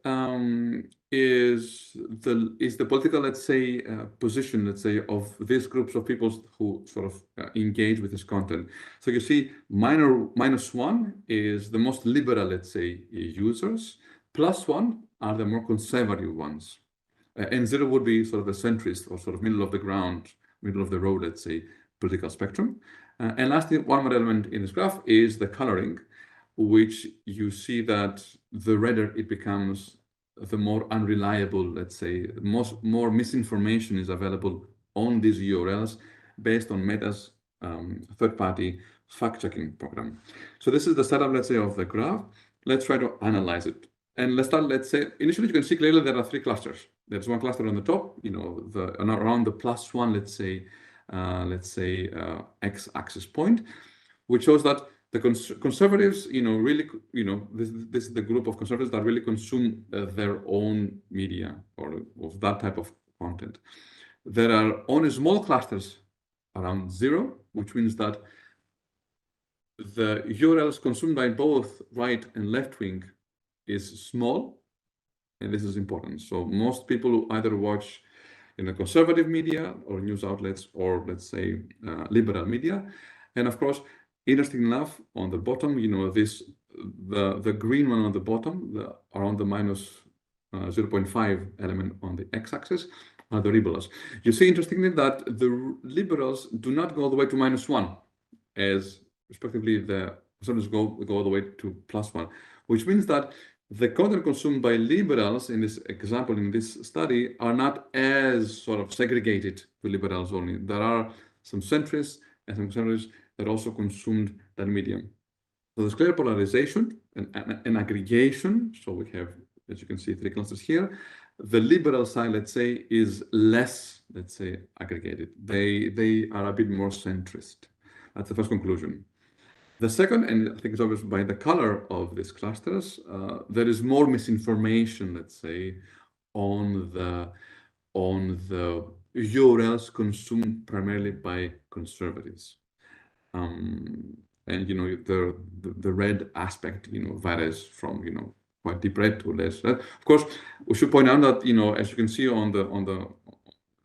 is the political, let's say, position, let's say, of these groups of people who sort of engage with this content. So you see, -1 is the most liberal, let's say, users. +1 are the more conservative ones. And 0 would be sort of the centrist, or sort of middle of the ground, middle of the road, let's say, political spectrum. And lastly, one more element in this graph is the coloring, which you see that the redder it becomes, the more unreliable, let's say, more misinformation is available on these URLs based on Meta's third-party fact-checking program. So this is the setup, let's say, of the graph. Let's try to analyze it. And let's start, let's say, initially you can see clearly there are three clusters. There's one cluster on the top, around the +1, let's say, x-axis point, which shows that the conservatives, really, this is the group of conservatives that really consume their own media or of that type of content. There are only small clusters around 0, which means that the URLs consumed by both right and left wing is small, and this is important. So most people either watch conservative media or news outlets, or let's say liberal media. And of course, interesting enough, on the bottom, the green one on the bottom, around the -0.5 element on the x-axis, are the liberals. You see, interestingly, that the liberals do not go all the way to -1, as respectively the conservatives go all the way to +1, which means that the content consumed by liberals in this example, in this study, are not as sort of segregated to liberals only. There are some centrists and some conservatives that also consumed that medium. So there's clear polarization and aggregation. So we have, as you can see, three clusters here. The liberal side, let's say, is less, let's say, aggregated. They are a bit more centrist. That's the first conclusion. The second, and I think it's obvious by the color of these clusters, there is more misinformation, let's say, on the URLs consumed primarily by conservatives. And the red aspect varies from quite deep red to less red. Of course, we should point out that as you can see on the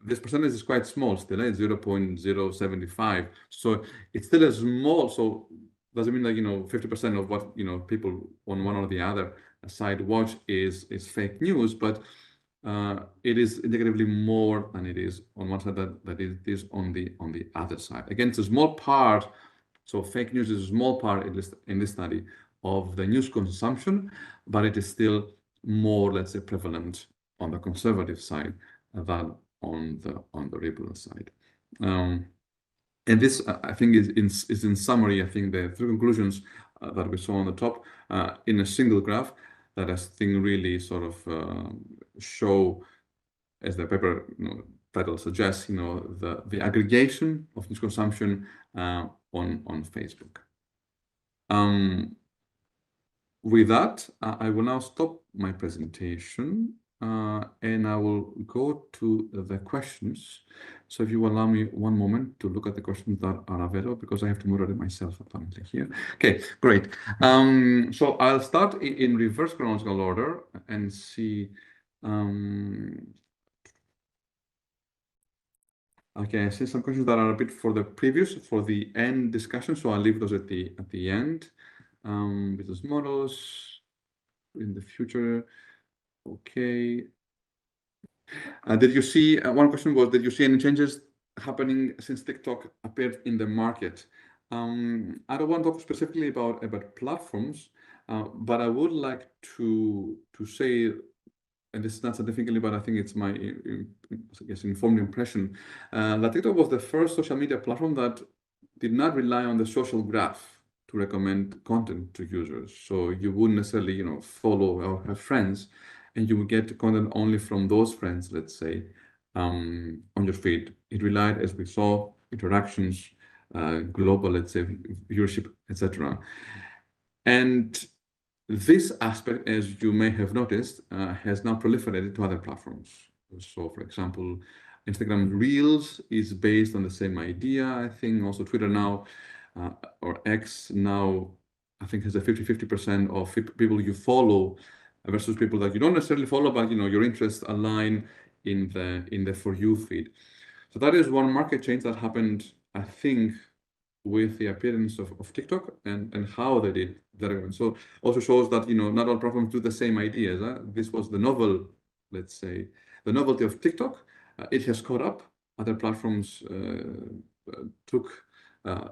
this percentage is quite small still. It's 0.075, so it's still a small. So doesn't mean that 50% of what people on one or the other side watch is fake news, but it is indicatively more than it is on one side that it is on the other side. Again, it's a small part. So fake news is a small part in this study of the news consumption, but it is still more, let's say, prevalent on the conservative side than on the liberal side. And this, I think, is in summary, I think, the three conclusions that we saw on the top in a single graph. that I think really sort of show, as the paper title suggests, the aggregation of news consumption on Facebook. With that, I will now stop my presentation and I will go to the questions. So if you allow me one moment to look at the questions that are available, because I have to moderate myself apparently here. Okay, great. So I'll start in reverse chronological order and see. Okay, I see some questions that are a bit for the end discussion, so I'll leave those at the end. Business models in the future. Okay. Did you see, one question was, did you see any changes happening since TikTok appeared in the market? I don't want to talk specifically about platforms, but I would like to say, and this is not scientifically, but I think it's my, I guess, informed impression, that TikTok was the first social media platform that did not rely on the social graph to recommend content to users. So you wouldn't necessarily, follow or have friends, and you would get content only from those friends, let's say, on your feed. It relied, as we saw, interactions, global, let's say, viewership, etc. And this aspect, as you may have noticed, has now proliferated to other platforms. So, for example, Instagram Reels is based on the same idea. I think also Twitter now, or X now, I think has a 50-50% of people you follow versus people that you don't necessarily follow, but your interests align in the For You feed. So that is one market change that happened, I think, with the appearance of TikTok and how they did that. So also shows that not all platforms do the same ideas. This was the novel, let's say, the novelty of TikTok. It has caught up. Other platforms took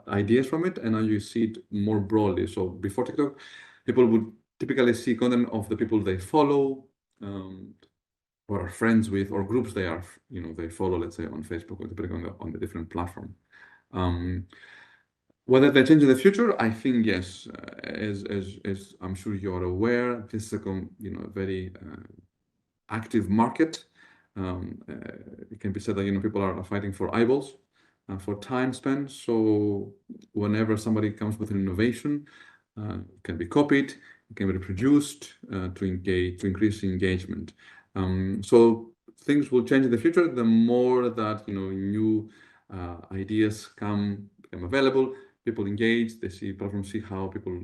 ideas from it, and now you see it more broadly. So before TikTok, people would typically see content of the people they follow, or are friends with, or groups they follow, let's say, on Facebook, or depending on the different platform. Whether they change in the future, I think yes. As I'm sure you're aware, this is a very active market. It can be said that people are fighting for eyeballs, for time spent. So whenever somebody comes with an innovation, it can be copied, it can be reproduced to increase engagement. So things will change in the future. The more that new ideas become available, people engage, they see platforms, see how people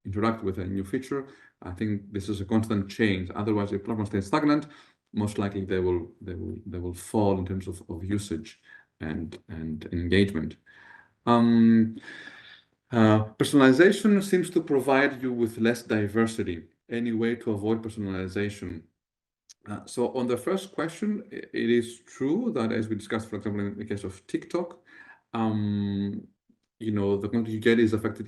interact with a new feature. I think this is a constant change. Otherwise, if platforms stay stagnant, most likely they will fall in terms of usage and engagement. Personalization seems to provide you with less diversity. Any way to avoid personalization? So on the first question, it is true that, as we discussed, for example, in the case of TikTok, the content you get is affected,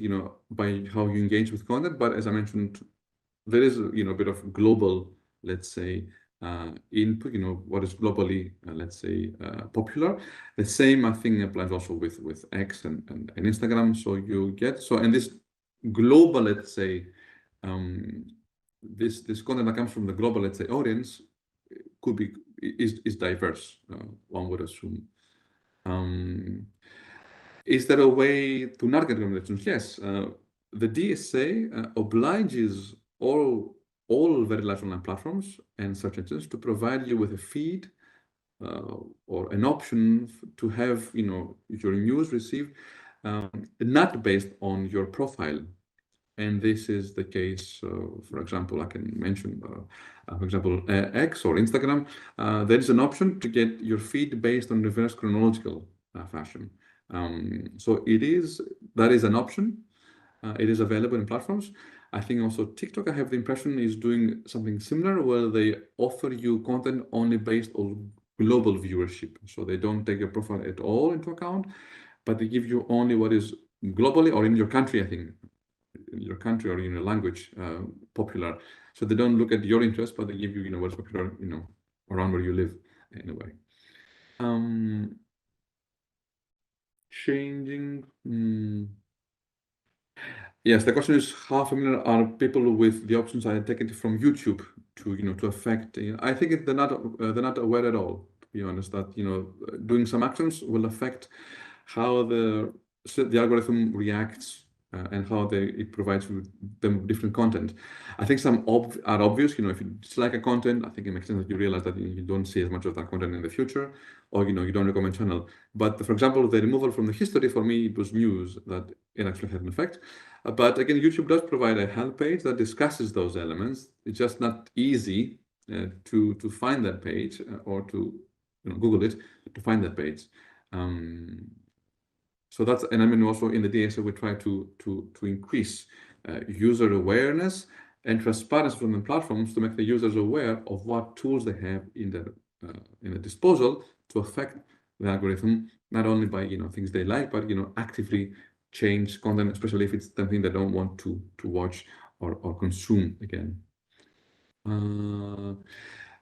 by how you engage with content. But as I mentioned, there is, a bit of global, let's say, input, what is globally, let's say, popular. The same, I think, applies also with X and Instagram. So you get, and this global, let's say, this content that comes from the global, let's say, audience is diverse, one would assume. Is there a way to not get recommendations? Yes. The DSA obliges all very large online platforms and search engines to provide you with a feed or an option to have your news received not based on your profile. And this is the case, for example, I can mention, for example, X or Instagram. There is an option to get your feed based on reverse chronological fashion. So that is an option. It is available in platforms. I think also TikTok, I have the impression, is doing something similar, where they offer you content only based on global viewership. So they don't take your profile at all into account, but they give you only what is globally or in your country, I think, in your country or in your language popular. So they don't look at your interest, but they give you, what's popular, around where you live in a way. Changing. Yes, the question is how familiar are people with the options I taken from YouTube to affect. I think they're not aware at all. To be honest, that doing some actions will affect how the algorithm reacts and how it provides them different content. I think some are obvious. If you dislike a content, I think it makes sense that you realize that you don't see as much of that content in the future, or you don't recommend channel. But for example, the removal from the history, for me, it was news that it actually had an effect. But again, YouTube does provide a help page that discusses those elements. It's just not easy to find that page or to Google it to find that page. So that's, and I mean, also in the DSA, we try to increase user awareness and transparency from the platforms to make the users aware of what tools they have in their disposal to affect the algorithm, not only by things they like, but actively change content, especially if it's something they don't want to watch or consume again.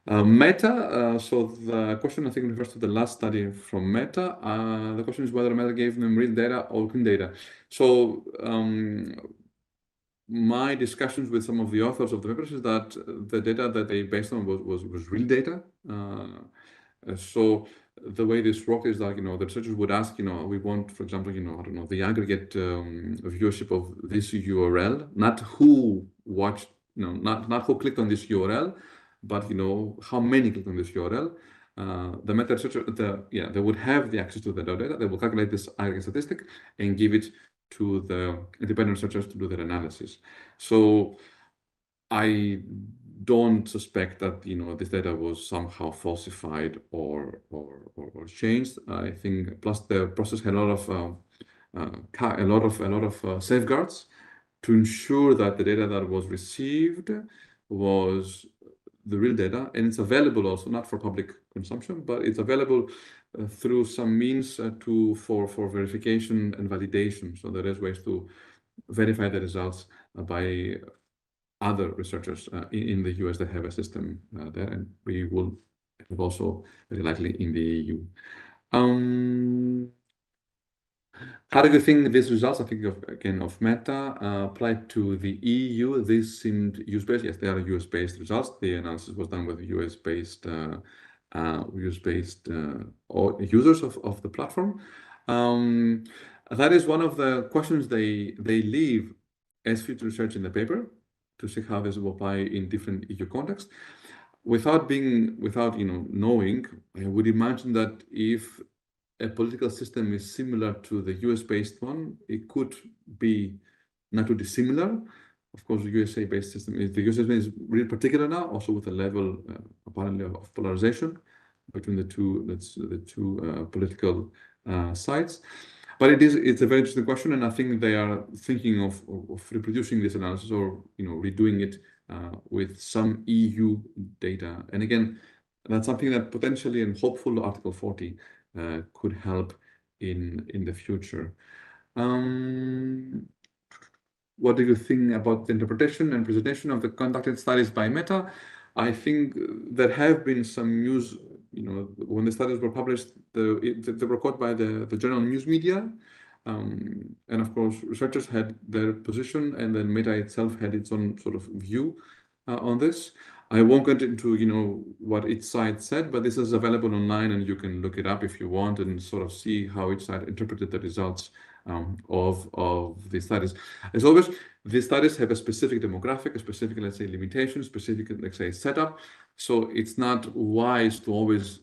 Meta, so the question I think refers to the last study from Meta. The question is whether Meta gave them real data or clean data. So my discussions with some of the authors of the papers is that the data that they based on was real data. So the way this worked is that the researchers would ask, we want, for example, I don't know, the aggregate viewership of this URL, not who watched, not who clicked on this URL, but how many clicked on this URL. The meta researcher, they would have the access to the data. They will calculate this aggregate statistic and give it to the independent researchers to do their analysis. So I don't suspect that this data was somehow falsified or changed. I think plus the process had a lot of safeguards to ensure that the data that was received was the real data, and it's available also not for public consumption, but it's available through some means for verification and validation. So there is ways to verify the results by other researchers in the US that have a system there, and we will have also very likely in the EU. How do you think these results, I think again of Meta, applied to the EU? These seemed US-based. Yes, they are US-based results. The analysis was done with US-based users of the platform. That is one of the questions they leave as future research in the paper to see how this will apply in different EU contexts. Without knowing, I would imagine that if a political system is similar to the US-based one, it could be not too dissimilar. Of course, the USA-based system the US system is really particular now, also with a level apparently of polarization between the two political sides. But it's a very interesting question, and I think they are thinking of reproducing this analysis or redoing it with some EU data. And again, that's something that potentially and hopefully Article 40 could help in the future. What do you think about the interpretation and presentation of the conducted studies by Meta? I think there have been some news, when the studies were published, they were caught by the general news media. And of course, researchers had their position, and then Meta itself had its own sort of view on this. I won't get into what each side said, but this is available online, and you can look it up if you want and sort of see how each side interpreted the results of the studies. As always, these studies have a specific demographic, a specific, let's say, limitation, specific, let's say, setup. So it's not wise to always,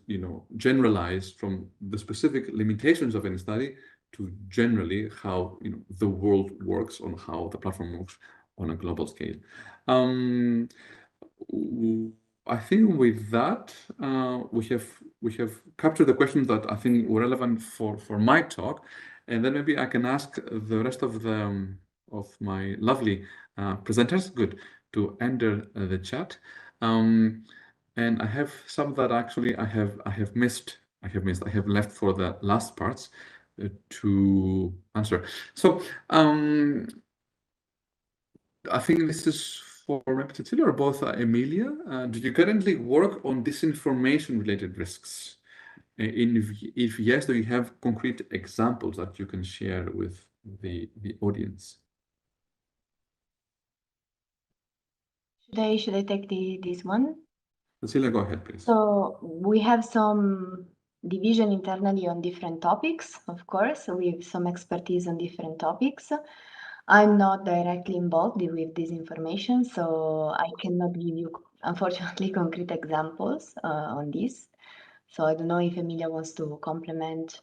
generalize from the specific limitations of any study to generally how the world works, on how the platform works on a global scale. I think with that we have captured the questions that I think were relevant for my talk, and then maybe I can ask the rest of my lovely presenters, to enter the chat. And I have some that actually I have missed. I have left for the last parts to answer. So I think this is for maybe Cecilia or both Amelia. Do you currently work on disinformation-related risks? If yes, do you have concrete examples that you can share with the audience? Should I take this one? Cecilia, go ahead, please. So we have some division internally on different topics, of course, with some expertise on different topics. I'm not directly involved with this information, so I cannot give you, unfortunately, concrete examples on this. So I don't know if Emilia wants to complement.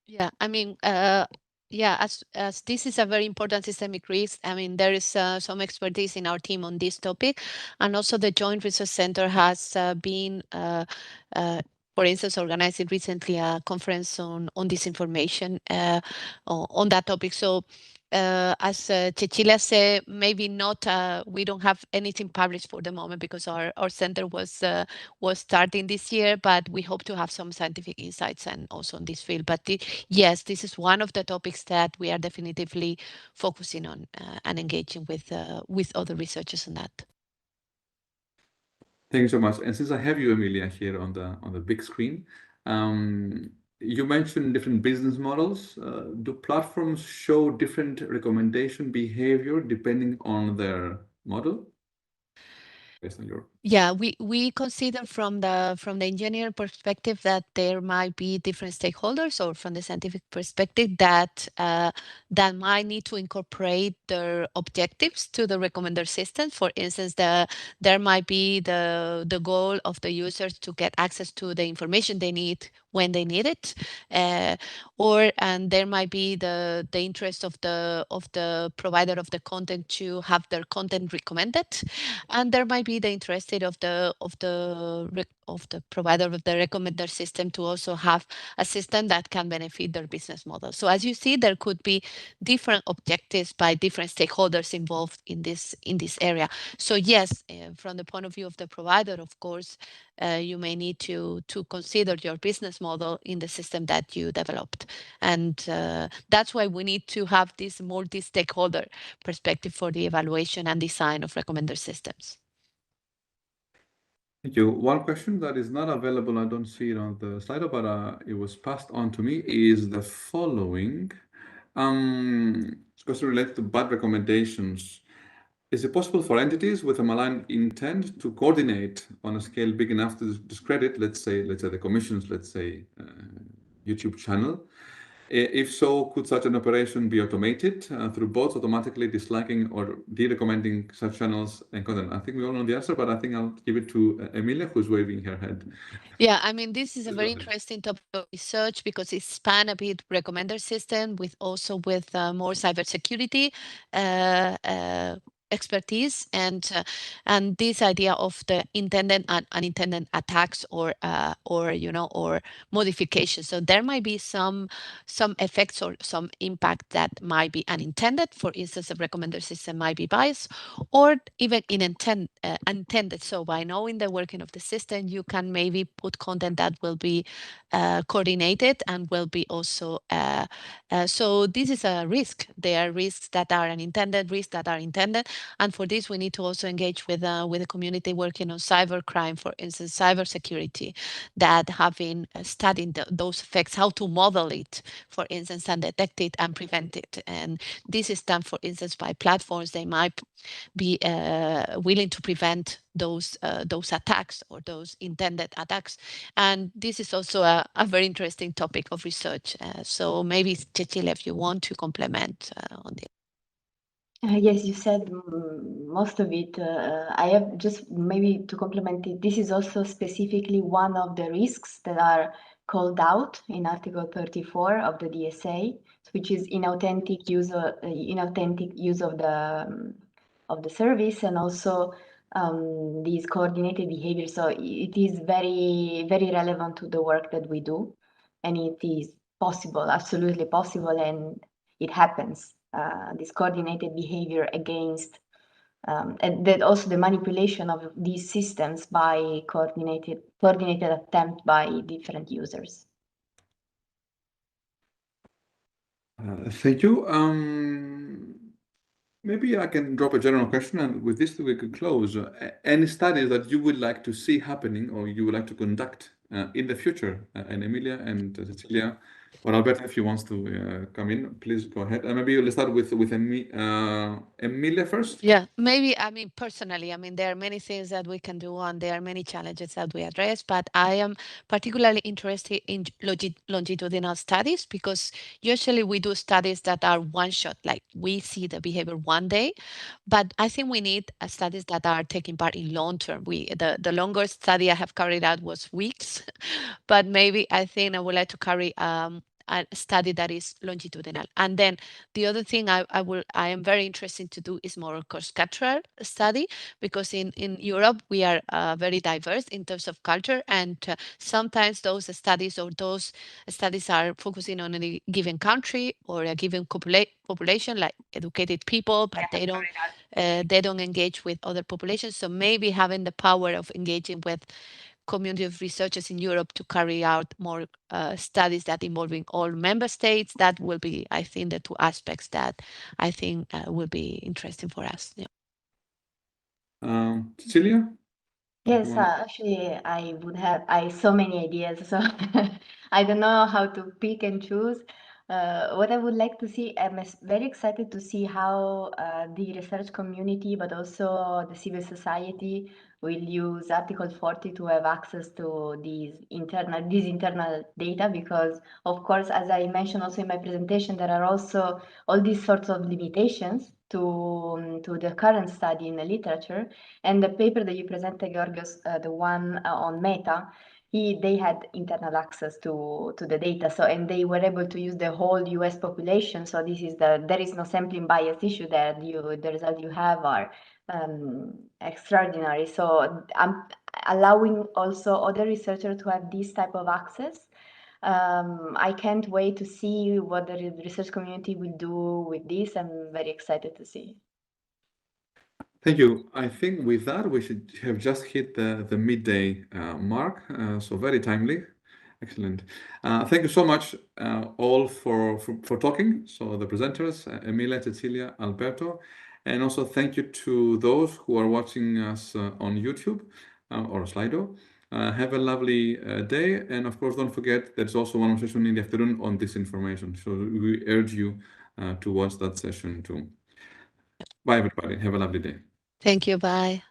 Yeah, I mean, yeah, as this is a very important systemic risk, I mean, there is some expertise in our team on this topic, and also the Joint Research Center has been, for instance, organizing recently a conference on this information on that topic. So. As Cecilia said, maybe not. We don't have anything published for the moment because our center was starting this year, but we hope to have some scientific insights and also on this field. But yes, this is one of the topics that we are definitively focusing on and engaging with other researchers on that. Thank you so much. And since I have you, Amelia, here on the big screen, you mentioned different business models. Do platforms show different recommendation behavior depending on their model? Based on your Yeah, we consider from the engineer perspective that there might be different stakeholders, or from the scientific perspective that that might need to incorporate their objectives to the recommender system. For instance, there might be the goal of the users to get access to the information they need when they need it, and there might be the interest of the provider of the content to have their content recommended, and there might be the interest of the provider of the recommender system to also have a system that can benefit their business model. So as you see, there could be different objectives by different stakeholders involved in this area. So yes, from the point of view of the provider, of course, you may need to consider your business model in the system that you developed, and that's why we need to have this multi-stakeholder perspective for the evaluation and design of recommender systems. Thank you. One question that is not available, I don't see it on the slide, but it was passed on to me, is the following. It's question related to bad recommendations. Is it possible for entities with a malign intent to coordinate on a scale big enough to discredit, let's say the commission's, YouTube channel? If so, could such an operation be automated through bots automatically disliking or de-recommending such channels and content? I think we all know the answer, but I think I'll give it to Amelia, who's waving her head. Yeah, I mean, this is a very interesting topic of research because it spans a bit recommender system with more cybersecurity expertise and this idea of the intended and unintended attacks or modifications. So there might be some effects or some impact that might be unintended. For instance, a recommender system might be biased or even unintended. So by knowing the working of the system, you can maybe put content that will be coordinated and will be also so this is a risk. There are risks that are unintended, risks that are intended. And for this, we need to also engage with the community working on cybercrime, for instance, cybersecurity, that have been studying those effects, how to model it, for instance, and detect it and prevent it. And this is done, for instance, by platforms. They might be willing to prevent those attacks or those intended attacks. And this is also a very interesting topic of research. So maybe, Cecilia, if you want to complement on this. Yes, you said most of it. I have just maybe to complement it. This is also specifically one of the risks that are called out in Article 34 of the DSA, which is inauthentic use of the service, and also these coordinated behavior. So it is very, very relevant to the work that we do, and it is possible, absolutely possible, and it happens. This coordinated behavior against, and that also the manipulation of these systems by coordinated attempt by different users. Thank you. Maybe I can drop a general question, and with this we could close. Any studies that you would like to see happening or you would like to conduct in the future? And Amelia and Cecilia, Or Alberto, if you wants to come in, please go ahead. And maybe let's start with Emilia first. Yeah, maybe, I mean, personally, I mean, there are many things that we can do and there are many challenges that we address, but I am particularly interested in longitudinal studies because usually we do studies that are one shot, like we see the behavior one day, but I think we need studies that are taking part in long term. The longest study I have carried out was weeks, but maybe I think I would like to carry a study that is longitudinal. And then the other thing I am very interested to do is more cross-cultural study, because in Europe we are very diverse in terms of culture, and sometimes those studies are focusing on a given country or a given population, like educated people, but they don't engage with other populations. So maybe having the power of engaging with community of researchers in Europe to carry out more studies that involving all member states, that will be, I think, the two aspects that I think will be interesting for us. Yeah. Cecilia? Yes, actually, I so many ideas, so I don't know how to pick and choose. What I would like to see, very excited to see how the research community, but also the civil society, will use Article 40 to have access to these internal data, because of course, as I mentioned also in my presentation, there are also all these sorts of limitations to the current study in the literature. And the paper that you presented, Georgios, the one on Meta, they had internal access to the data. So, and they were able to use the whole US population. So this is there is no sampling bias issue there. The results you have are extraordinary. So I'm allowing also other researchers to have this type of access. I can't wait to see what the research community will do with this. I'm very excited to see. Thank you. I think with that, we should have just hit the midday mark. So very timely. Excellent. Thank you so much all for talking. So the presenters, Emilia, Cecilia, Alberto, and also thank you to those who are watching us on YouTube or Slido. Have a lovely day. And of course, don't forget, there's also one more session in the afternoon on this information. So we urge you to watch that session too. Bye, everybody. Have a lovely day. Thank you. Bye.